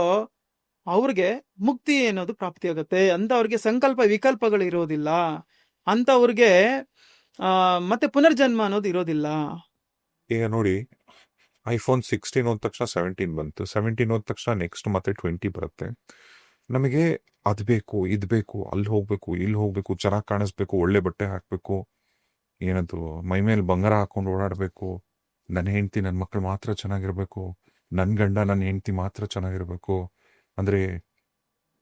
Speaker 2: ಅವ್ರಿಗೆ ಮುಕ್ತಿ ಅನ್ನೋದು ಪ್ರಾಪ್ತಿಯಾಗತ್ತೆ. ಅಂತವ್ರಿಗೆ ಸಂಕಲ್ಪ ವಿಕಲ್ಪಗಳು ಇರೋದಿಲ್ಲ. ಅಂತವ್ರಿಗೆ ಮತ್ತೆ ಪುನರ್ಜನ್ಮ ಅನ್ನೋದು ಇರೋದಿಲ್ಲ.
Speaker 1: ಈಗ ನೋಡಿ, iPhone 16 ಹೋದ ತಕ್ಷಣ 17 ಬಂತು, 17 ಹೋದ ತಕ್ಷಣ ನೆಕ್ಸ್ಟ್ ಮತ್ತೆ 20 ಬರುತ್ತೆ. ನಮಗೆ ಅದ್ ಬೇಕು, ಇದ್ ಬೇಕು, ಅಲ್ಲಿ ಹೋಗ್ಬೇಕು, ಇಲ್ಲಿ ಹೋಗ್ಬೇಕು, ಚೆನ್ನಾಗಿ ಕಾಣಿಸ್ಬೇಕು, ಒಳ್ಳೆ ಬಟ್ಟೆ ಹಾಕ್ಬೇಕು, ಏನದು ಮೈ ಮೇಲೆ ಬಂಗಾರ ಹಾಕೊಂಡು ಓಡಾಡ್ಬೇಕು, ನನ್ನ ಹೆಂಡತಿ ನನ್ನ ಮಕ್ಕಳು ಮಾತ್ರ ಚೆನ್ನಾಗಿರ್ಬೇಕು, ನನ್ನ ಗಂಡ ನನ್ನ ಹೆಂಡತಿ ಮಾತ್ರ ಚೆನ್ನಾಗಿರ್ಬೇಕು. ಅಂದ್ರೆ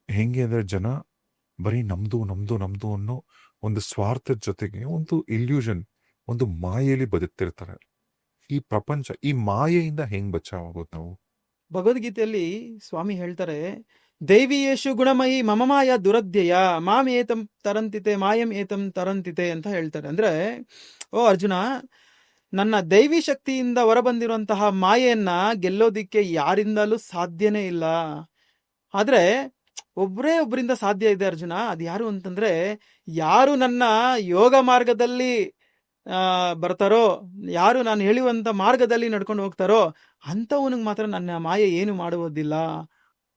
Speaker 1: ಹೆಂಗೆ ಅಂದ್ರೆ ಜನ ಬರೀ ನಮ್ದು ನಮ್ದು ನಮ್ದು ಅನ್ನೋ ಒಂದು ಸ್ವಾರ್ಥದ ಜೊತೆಗೆ ಒಂದು ಇಲ್ಯೂಷನ್, ಒಂದು ಮಾಯೆಯಲ್ಲಿ ಬದುಕ್ತಿರ್ತಾರೆ. ಈ ಪ್ರಪಂಚ, ಈ ಮಾಯೆಯಿಂದ ಹೆಂಗ್ ಬಚಾವಾಗೋದು ನಾವು?
Speaker 2: ಭಗವದ್ಗೀತೆಯಲ್ಲಿ ಸ್ವಾಮಿ ಹೇಳ್ತಾರೆ, ದೈವೀಯೇಶು ಗುಣಮಯಿ ಮಮ ಮಾಯ ದುರಧ್ಯಯ ಮಾಂ ಏತಂ ತರಂತಿತೆ ಮಾಯಂ ಏತಂ ತರಂತಿತೆ ಅಂತ ಹೇಳ್ತಾರೆ. ಅಂದ್ರೆ ಓ ಅರ್ಜುನ, ನನ್ನ ದೈವಿ ಶಕ್ತಿಯಿಂದ ಹೊರಬಂದಿರುವಂತಹ ಮಾಯೆಯನ್ನ ಗೆಲ್ಲೋದಿಕ್ಕೆ ಯಾರಿಂದಲೂ ಸಾಧ್ಯನೇ ಇಲ್ಲ. ಆದ್ರೆ ಒಬ್ಬರಿಂದ ಸಾಧ್ಯ ಇದೆ ಅರ್ಜುನ. ಅದು ಯಾರು ಅಂತಂದ್ರೆ, ಯಾರು ನನ್ನ ಯೋಗ ಮಾರ್ಗದಲ್ಲಿ ಬರ್ತಾರೋ, ಯಾರು ನಾನು ಹೇಳುವಂತ ಮಾರ್ಗದಲ್ಲಿ ನಡ್ಕೊಂಡು ಹೋಗ್ತಾರೋ ಅಂಥವನಿಗೆ ಮಾತ್ರ ನನ್ನ ಮಾಯೆ ಏನು ಮಾಡುವುದಿಲ್ಲ.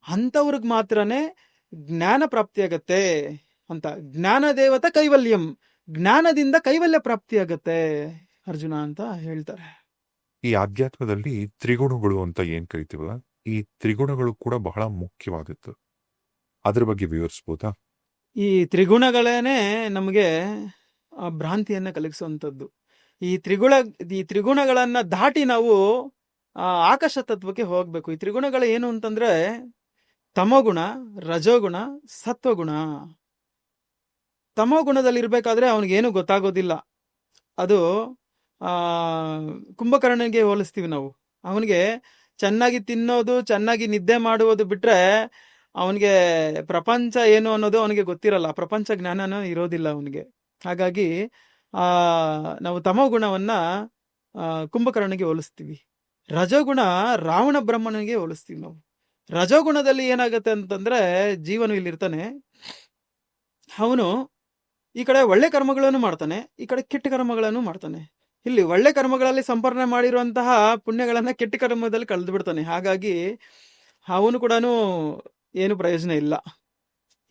Speaker 2: ಅಂಥವ್ರಿಗೆ ಮಾತ್ರನೇ ಜ್ಞಾನ ಪ್ರಾಪ್ತಿಯಾಗತ್ತೆ ಅಂತ. ಜ್ಞಾನ ದೇವತ ಕೈವಲ್ಯಂ, ಜ್ಞಾನದಿಂದ ಕೈವಲ್ಯ ಪ್ರಾಪ್ತಿಯಾಗತ್ತೆ ಅರ್ಜುನ ಅಂತ ಹೇಳ್ತಾರೆ.
Speaker 1: ಈ ಆಧ್ಯಾತ್ಮದಲ್ಲಿ ತ್ರಿಗುಣಗಳು ಅಂತ ಏನ್ ಕರಿತೀವಲ್ಲ, ಈ ತ್ರಿಗುಣಗಳು ಕೂಡ ಬಹಳ ಮುಖ್ಯವಾದದ್ದು. ಅದ್ರ ಬಗ್ಗೆ ವಿವರಿಸ್ಬೋದಾ?
Speaker 2: ಈ ತ್ರಿಗುಣಗಳೇನೆ ನಮಗೆ ಭ್ರಾಂತಿಯನ್ನ ಕಲಿಸುವಂಥದ್ದು. ಈ ತ್ರಿಗುಣಗಳನ್ನ ದಾಟಿ ನಾವು ಆಕಾಶ ತತ್ವಕ್ಕೆ ಹೋಗ್ಬೇಕು. ಈ ತ್ರಿಗುಣಗಳು ಏನು ಅಂತಂದ್ರೆ ತಮೋಗುಣ, ರಜೋಗುಣ, ಸತ್ವಗುಣ. ತಮೋಗುಣದಲ್ಲಿ ಇರ್ಬೇಕಾದ್ರೆ ಅವನಿಗೇನು ಗೊತ್ತಾಗೋದಿಲ್ಲ. ಅದು ಕುಂಭಕರ್ಣನಿಗೆ ಹೋಲಿಸ್ತೀವಿ ನಾವು. ಅವನಿಗೆ ಚೆನ್ನಾಗಿ ತಿನ್ನೋದು, ಚೆನ್ನಾಗಿ ನಿದ್ದೆ ಮಾಡುವುದು ಬಿಟ್ರೆ ಅವನಿಗೆ ಪ್ರಪಂಚ ಏನು ಅನ್ನೋದು ಅವನಿಗೆ ಗೊತ್ತಿರಲ್ಲ. ಪ್ರಪಂಚ ಜ್ಞಾನನೂ ಇರೋದಿಲ್ಲ ಅವನಿಗೆ. ಹಾಗಾಗಿ ನಾವು ತಮೋಗುಣವನ್ನ ಕುಂಭಕರ್ಣನಿಗೆ ಹೋಲಿಸ್ತೀವಿ. ರಜೋಗುಣ ರಾವಣ ಬ್ರಹ್ಮನಿಗೆ ಹೋಲಿಸ್ತೀವಿ ನಾವು. ರಜೋಗುಣದಲ್ಲಿ ಏನಾಗತ್ತೆ ಅಂತಂದ್ರೆ, ಜೀವನು ಇಲ್ಲಿರ್ತಾನೆ, ಅವನು ಈ ಕಡೆ ಒಳ್ಳೆ ಕರ್ಮಗಳನ್ನು ಮಾಡ್ತಾನೆ, ಈ ಕಡೆ ಕೆಟ್ಟ ಕರ್ಮಗಳನ್ನು ಮಾಡ್ತಾನೆ. ಇಲ್ಲಿ ಒಳ್ಳೆ ಕರ್ಮಗಳಲ್ಲಿ ಸಂಪರ್ಣೆ ಮಾಡಿರುವಂತಹ ಪುಣ್ಯಗಳನ್ನ ಕೆಟ್ಟ ಕರ್ಮದಲ್ಲಿ ಕಳೆದು ಬಿಡ್ತಾನೆ. ಹಾಗಾಗಿ ಅವನು ಕೂಡ ಏನು ಪ್ರಯೋಜನ ಇಲ್ಲ.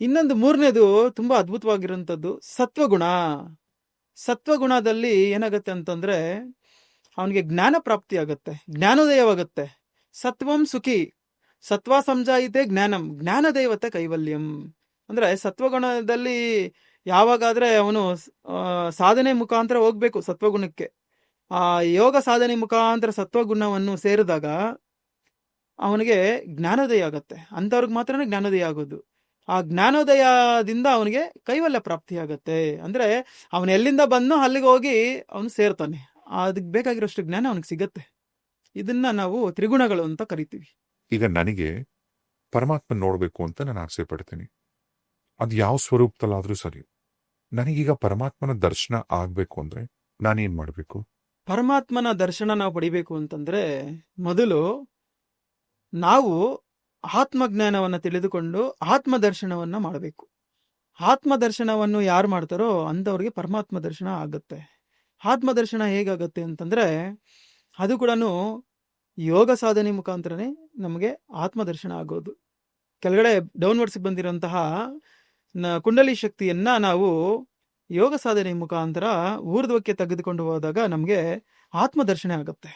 Speaker 2: ಇನ್ನೊಂದು ಮೂರನೇದು ತುಂಬಾ ಅದ್ಭುತವಾಗಿರುವಂಥದ್ದು ಸತ್ವಗುಣ. ಸತ್ವಗುಣದಲ್ಲಿ ಏನಾಗತ್ತೆ ಅಂತಂದ್ರೆ ಅವನಿಗೆ ಜ್ಞಾನ ಪ್ರಾಪ್ತಿ ಆಗತ್ತೆ, ಜ್ಞಾನೋದಯವಾಗತ್ತೆ. ಸತ್ವಂ ಸುಖಿ ಸತ್ವ ಸಂಜಾಯಿತೆ ಜ್ಞಾನಂ ಜ್ಞಾನದೇವತೆ ಕೈವಲ್ಯಂ. ಅಂದ್ರೆ ಸತ್ವಗುಣದಲ್ಲಿ ಯಾವಾಗಾದ್ರೆ ಅವನು ಸಾಧನೆ ಮುಖಾಂತರ ಹೋಗ್ಬೇಕು ಸತ್ವಗುಣಕ್ಕೆ. ಆ ಯೋಗ ಸಾಧನೆ ಮುಖಾಂತರ ಸತ್ವಗುಣವನ್ನು ಸೇರಿದಾಗ ಅವನಿಗೆ ಜ್ಞಾನೋದಯ ಆಗತ್ತೆ. ಅಂಥವ್ರಿಗೆ ಮಾತ್ರನೇ ಜ್ಞಾನೋದಯ ಆಗೋದು. ಆ ಜ್ಞಾನೋದಯದಿಂದ ಅವನಿಗೆ ಕೈವಲ್ಯ ಪ್ರಾಪ್ತಿ ಆಗತ್ತೆ. ಅಂದ್ರೆ ಅವನು ಎಲ್ಲಿಂದ ಬಂದು ಅಲ್ಲಿಗೆ ಹೋಗಿ ಅವನು ಸೇರ್ತಾನೆ. ಅದಕ್ಕೆ ಬೇಕಾಗಿರೋಷ್ಟು ಜ್ಞಾನ ಅವನಿಗೆ ಸಿಗತ್ತೆ. ಇದನ್ನ ನಾವು ತ್ರಿಗುಣಗಳು ಅಂತ ಕರಿತೀವಿ.
Speaker 1: ಈಗ ನನಗೆ ಪರಮಾತ್ಮ ನೋಡ್ಬೇಕು ಅಂತ ನಾನು ಆಸೆ ಪಡ್ತೀನಿ. ಅದು ಯಾವ ಸ್ವರೂಪದಲ್ಲಾದ್ರೂ ಸರಿ. ನನಗೀಗ ಪರಮಾತ್ಮನ ದರ್ಶನ ಆಗ್ಬೇಕು ಅಂದ್ರೆ ನಾನೇನ್ ಮಾಡ್ಬೇಕು?
Speaker 2: ಪರಮಾತ್ಮನ ದರ್ಶನ ನಾವು ಪಡಿಬೇಕು ಅಂತಂದ್ರೆ ಮೊದಲು ನಾವು ಆತ್ಮಜ್ಞಾನವನ್ನ ತಿಳಿದುಕೊಂಡು ಆತ್ಮ ದರ್ಶನವನ್ನ ಮಾಡಬೇಕು. ಆತ್ಮ ದರ್ಶನವನ್ನು ಯಾರು ಮಾಡ್ತಾರೋ ಅಂಥವ್ರಿಗೆ ಪರಮಾತ್ಮ ದರ್ಶನ ಆಗುತ್ತೆ. ಆತ್ಮ ದರ್ಶನ ಹೇಗಾಗತ್ತೆ ಅಂತಂದ್ರೆ ಅದು ಕೂಡ ಯೋಗ ಸಾಧನೆ ಮುಖಾಂತರನೇ ನಮಗೆ ಆತ್ಮ ದರ್ಶನ ಆಗೋದು. ಕೆಳಗಡೆ ಡೌನ್ವರ್ಡ್ಸ್ ಬಂದಿರೋಂತಹ ಕುಂಡಲಿ ಶಕ್ತಿಯನ್ನ ನಾವು ಯೋಗ ಸಾಧನೆ ಮುಖಾಂತರ ಊರ್ಧ್ವಕ್ಕೆ ತೆಗೆದುಕೊಂಡು ಹೋದಾಗ ನಮಗೆ ಆತ್ಮ ದರ್ಶನ ಆಗುತ್ತೆ.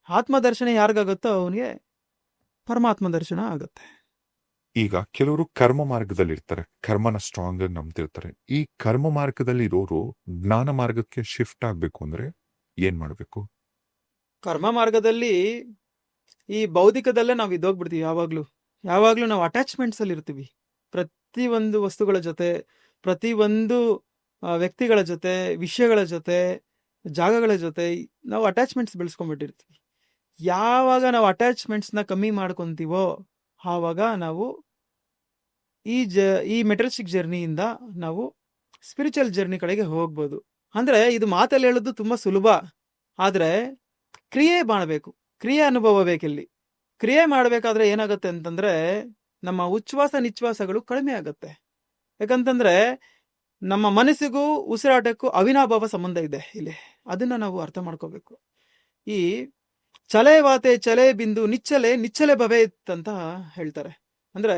Speaker 2: ಆತ್ಮ ದರ್ಶನ ಯಾರಿಗಾಗುತ್ತೋ ಅವನಿಗೆ ಪರಮಾತ್ಮ ದರ್ಶನ ಆಗುತ್ತೆ.
Speaker 1: ಈಗ ಕೆಲವರು ಕರ್ಮ ಮಾರ್ಗದಲ್ಲಿ ಇರ್ತಾರೆ, ಕರ್ಮನ ಸ್ಟ್ರಾಂಗ್ ಆಗಿ ನಂಬ್ತಿರ್ತಾರೆ. ಈ ಕರ್ಮ ಮಾರ್ಗದಲ್ಲಿ ಇರೋರು ಜ್ಞಾನ ಮಾರ್ಗಕ್ಕೆ ಶಿಫ್ಟ್ ಆಗ್ಬೇಕು ಅಂದ್ರೆ ಏನ್ ಮಾಡ್ಬೇಕು?
Speaker 2: ಕರ್ಮ ಮಾರ್ಗದಲ್ಲಿ ಈ ಭೌತಿಕದಲ್ಲೇ ನಾವು ಇದ್ದೋಗ್ಬಿಡ್ತೀವಿ. ಯಾವಾಗ್ಲೂ ನಾವು ಅಟ್ಯಾಚ್ಮೆಂಟ್ಸ್ ಅಲ್ಲಿ ಇರ್ತೀವಿ. ಪ್ರತಿಯೊಂದು ವಸ್ತುಗಳ ಜೊತೆ, ಪ್ರತಿಯೊಂದು ವ್ಯಕ್ತಿಗಳ ಜೊತೆ, ವಿಷಯಗಳ ಜೊತೆ, ಜಾಗಗಳ ಜೊತೆ ನಾವು ಅಟ್ಯಾಚ್ಮೆಂಟ್ಸ್ ಬೆಳೆಸ್ಕೊಂಡ್ಬಿಟ್ಟಿರ್ತೀವಿ. ಯಾವಾಗ ನಾವು ಅಟ್ಯಾಚ್ಮೆಂಟ್ಸ್ನ ಕಮ್ಮಿ ಮಾಡ್ಕೊಂತೀವೋ ಆವಾಗ ನಾವು ಈ ಮೆಟರಿಸ್ಟಿಕ್ ಜರ್ನಿಯಿಂದ ನಾವು ಸ್ಪಿರಿಚುವಲ್ ಜರ್ನಿ ಕಡೆಗೆ ಹೋಗ್ಬೋದು. ಅಂದ್ರೆ ಇದು ಮಾತಲ್ಲಿ ಹೇಳೋದು ತುಂಬಾ ಸುಲಭ, ಆದ್ರೆ ಕ್ರಿಯೆ ಮಾಡಬೇಕು, ಕ್ರಿಯೆ ಅನುಭವ ಬೇಕಿಲ್ಲಿ. ಕ್ರಿಯೆ ಮಾಡಬೇಕಾದ್ರೆ ಏನಾಗುತ್ತೆ ಅಂತಂದ್ರೆ ನಮ್ಮ ಉಚ್ಛ್ವಾಸ ನಿಶ್ವಾಸಗಳು ಕಡಿಮೆ ಆಗುತ್ತೆ. ಯಾಕಂತಂದ್ರೆ ನಮ್ಮ ಮನಸ್ಸಿಗೂ ಉಸಿರಾಟಕ್ಕೂ ಅವಿನಾಭಾವ ಸಂಬಂಧ ಇದೆ ಇಲ್ಲಿ. ಅದನ್ನ ನಾವು ಅರ್ಥ ಮಾಡ್ಕೋಬೇಕು. ಈ ಚಲೆ ವಾತೆ ಚಲೆ ಬಿಂದು ನಿಚ್ಚಲೆ ಭವೇತ್ ಅಂತ ಹೇಳ್ತಾರೆ. ಅಂದ್ರೆ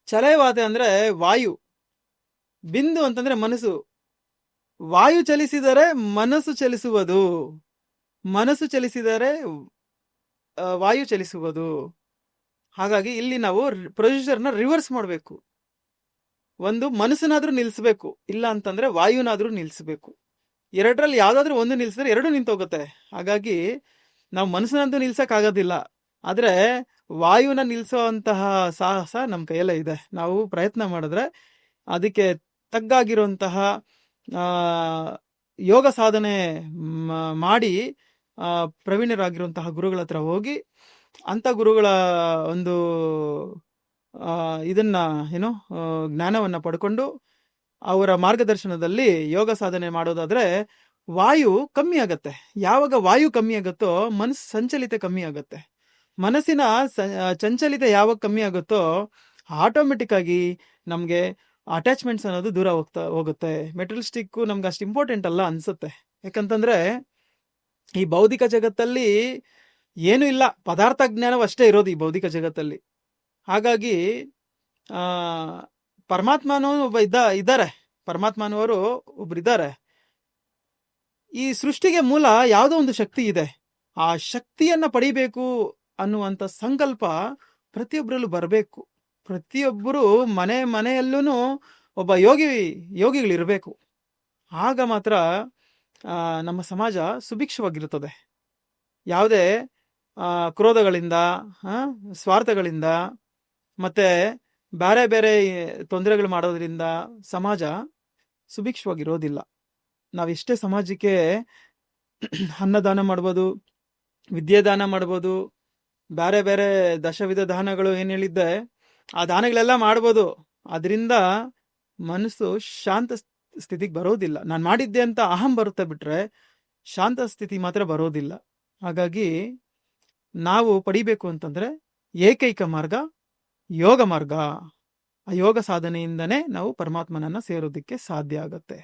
Speaker 2: ಚಲೆ ವಾತೆ ಅಂದ್ರೆ ವಾಯು, ಬಿಂದು ಅಂತಂದ್ರೆ ಮನಸ್ಸು. ವಾಯು ಚಲಿಸಿದರೆ ಮನಸ್ಸು ಚಲಿಸುವುದು, ಮನಸ್ಸು ಚಲಿಸಿದರೆ ವಾಯು ಚಲಿಸುವುದು. ಹಾಗಾಗಿ ಇಲ್ಲಿ ನಾವು ಪ್ರೊಸೀಜರ್ನ ರಿವರ್ಸ್ ಮಾಡಬೇಕು. ಒಂದು ಮನಸ್ಸನ್ನಾದ್ರೂ ನಿಲ್ಲಿಸ್ಬೇಕು, ಇಲ್ಲ ಅಂತಂದ್ರೆ ವಾಯುನಾದ್ರೂ ನಿಲ್ಲಿಸ್ಬೇಕು. ಎರಡರಲ್ಲಿ ಯಾವ್ದಾದ್ರೂ ಒಂದು ನಿಲ್ಸಿದ್ರೆ ಎರಡು ನಿಂತೋಗುತ್ತೆ. ಹಾಗಾಗಿ ನಾವು ಮನಸ್ಸನ್ನಂತೂ ನಿಲ್ಸಕ್ ಆಗೋದಿಲ್ಲ, ಆದ್ರೆ ವಾಯುನ ನಿಲ್ಸೋಂತಹ ಸಾಹಸ ನಮ್ಮ ಕೈಯಲ್ಲೇ ಇದೆ. ನಾವು ಪ್ರಯತ್ನ ಮಾಡಿದ್ರೆ ಅದಕ್ಕೆ ತಗ್ಗಾಗಿರುವಂತಹ ಯೋಗ ಸಾಧನೆ ಮಾಡಿ ಪ್ರವೀಣರಾಗಿರುವಂತಹ ಗುರುಗಳ ಹತ್ರ ಹೋಗಿ ಅಂತ ಗುರುಗಳ ಒಂದು ಇದನ್ನ ಜ್ಞಾನವನ್ನ ಪಡ್ಕೊಂಡು ಅವರ ಮಾರ್ಗದರ್ಶನದಲ್ಲಿ ಯೋಗ ಸಾಧನೆ ಮಾಡೋದಾದ್ರೆ ವಾಯು ಕಮ್ಮಿ ಆಗತ್ತೆ. ಯಾವಾಗ ವಾಯು ಕಮ್ಮಿ ಆಗುತ್ತೋ ಮನಸ್ಸು ಸಂಚಲಿತ ಕಮ್ಮಿ ಆಗುತ್ತೆ. ಮನಸ್ಸಿನ ಚಂಚಲಿತ ಯಾವಾಗ ಕಮ್ಮಿ ಆಗುತ್ತೋ ಆಟೋಮೆಟಿಕ್ ಆಗಿ ನಮ್ಗೆ ಅಟ್ಯಾಚ್ಮೆಂಟ್ಸ್ ಅನ್ನೋದು ದೂರ ಹೋಗುತ್ತೆ. ಮೆಟೀರಿಯಲಿಸ್ಟಿಕ್ ನಮ್ಗೆ ಅಷ್ಟು ಇಂಪಾರ್ಟೆಂಟ್ ಅಲ್ಲ ಅನ್ಸುತ್ತೆ. ಯಾಕಂತಂದ್ರೆ ಈ ಭೌತಿಕ ಜಗತ್ತಲ್ಲಿ ಏನು ಇಲ್ಲ, ಪದಾರ್ಥ ಜ್ಞಾನವಷ್ಟೇ ಇರೋದು ಈ ಭೌತಿಕ ಜಗತ್ತಲ್ಲಿ. ಹಾಗಾಗಿ ಪರಮಾತ್ಮನೂ ಒಬ್ಬ ಇದ್ದಾರೆ, ಪರಮಾತ್ಮನವರು ಒಬ್ರಿದ್ದಾರೆ. ಈ ಸೃಷ್ಟಿಗೆ ಮೂಲ ಯಾವುದೋ ಒಂದು ಶಕ್ತಿ ಇದೆ. ಆ ಶಕ್ತಿಯನ್ನ ಪಡಿಬೇಕು ಅನ್ನುವಂಥ ಸಂಕಲ್ಪ ಪ್ರತಿಯೊಬ್ಬರಲ್ಲೂ ಬರಬೇಕು. ಪ್ರತಿಯೊಬ್ಬರು ಮನೆಯಲ್ಲೂ ಒಬ್ಬ ಯೋಗಿಗಳಿರಬೇಕು. ಆಗ ಮಾತ್ರ ನಮ್ಮ ಸಮಾಜ ಸುಭಿಕ್ಷವಾಗಿರುತ್ತದೆ. ಯಾವುದೇ ಕ್ರೋಧಗಳಿಂದ, ಸ್ವಾರ್ಥಗಳಿಂದ ಮತ್ತೆ ಬೇರೆ ಬೇರೆ ತೊಂದರೆಗಳು ಮಾಡೋದ್ರಿಂದ ಸಮಾಜ ಸುಭಿಕ್ಷವಾಗಿರೋದಿಲ್ಲ. ನಾವೆಷ್ಟೇ ಸಮಾಜಕ್ಕೆ ಅನ್ನದಾನ ಮಾಡ್ಬೋದು, ವಿದ್ಯಾದಾನ ಮಾಡ್ಬೋದು, ಬೇರೆ ಬೇರೆ ದಶವಿಧ ದಾನಗಳು ಏನು ಹೇಳಿದ್ದೆ ಆ ದಾನಗಳೆಲ್ಲ ಮಾಡ್ಬೋದು. ಅದರಿಂದ ಮನಸ್ಸು ಶಾಂತ ಸ್ಥಿತಿಗೆ ಬರೋದಿಲ್ಲ. ನಾನು ಮಾಡಿದ್ದೆ ಅಂತ ಅಹಂ ಬರುತ್ತೆ ಬಿಟ್ರೆ ಶಾಂತ ಸ್ಥಿತಿ ಮಾತ್ರ ಬರೋದಿಲ್ಲ. ಹಾಗಾಗಿ ನಾವು ಪಡಿಬೇಕು ಅಂತಂದ್ರೆ ಏಕೈಕ ಮಾರ್ಗ ಯೋಗ ಮಾರ್ಗ. ಆ ಯೋಗ ಸಾಧನೆಯಿಂದನೇ ನಾವು ಪರಮಾತ್ಮನನ್ನ ಸೇರೋದಕ್ಕೆ ಸಾಧ್ಯ ಆಗತ್ತೆ.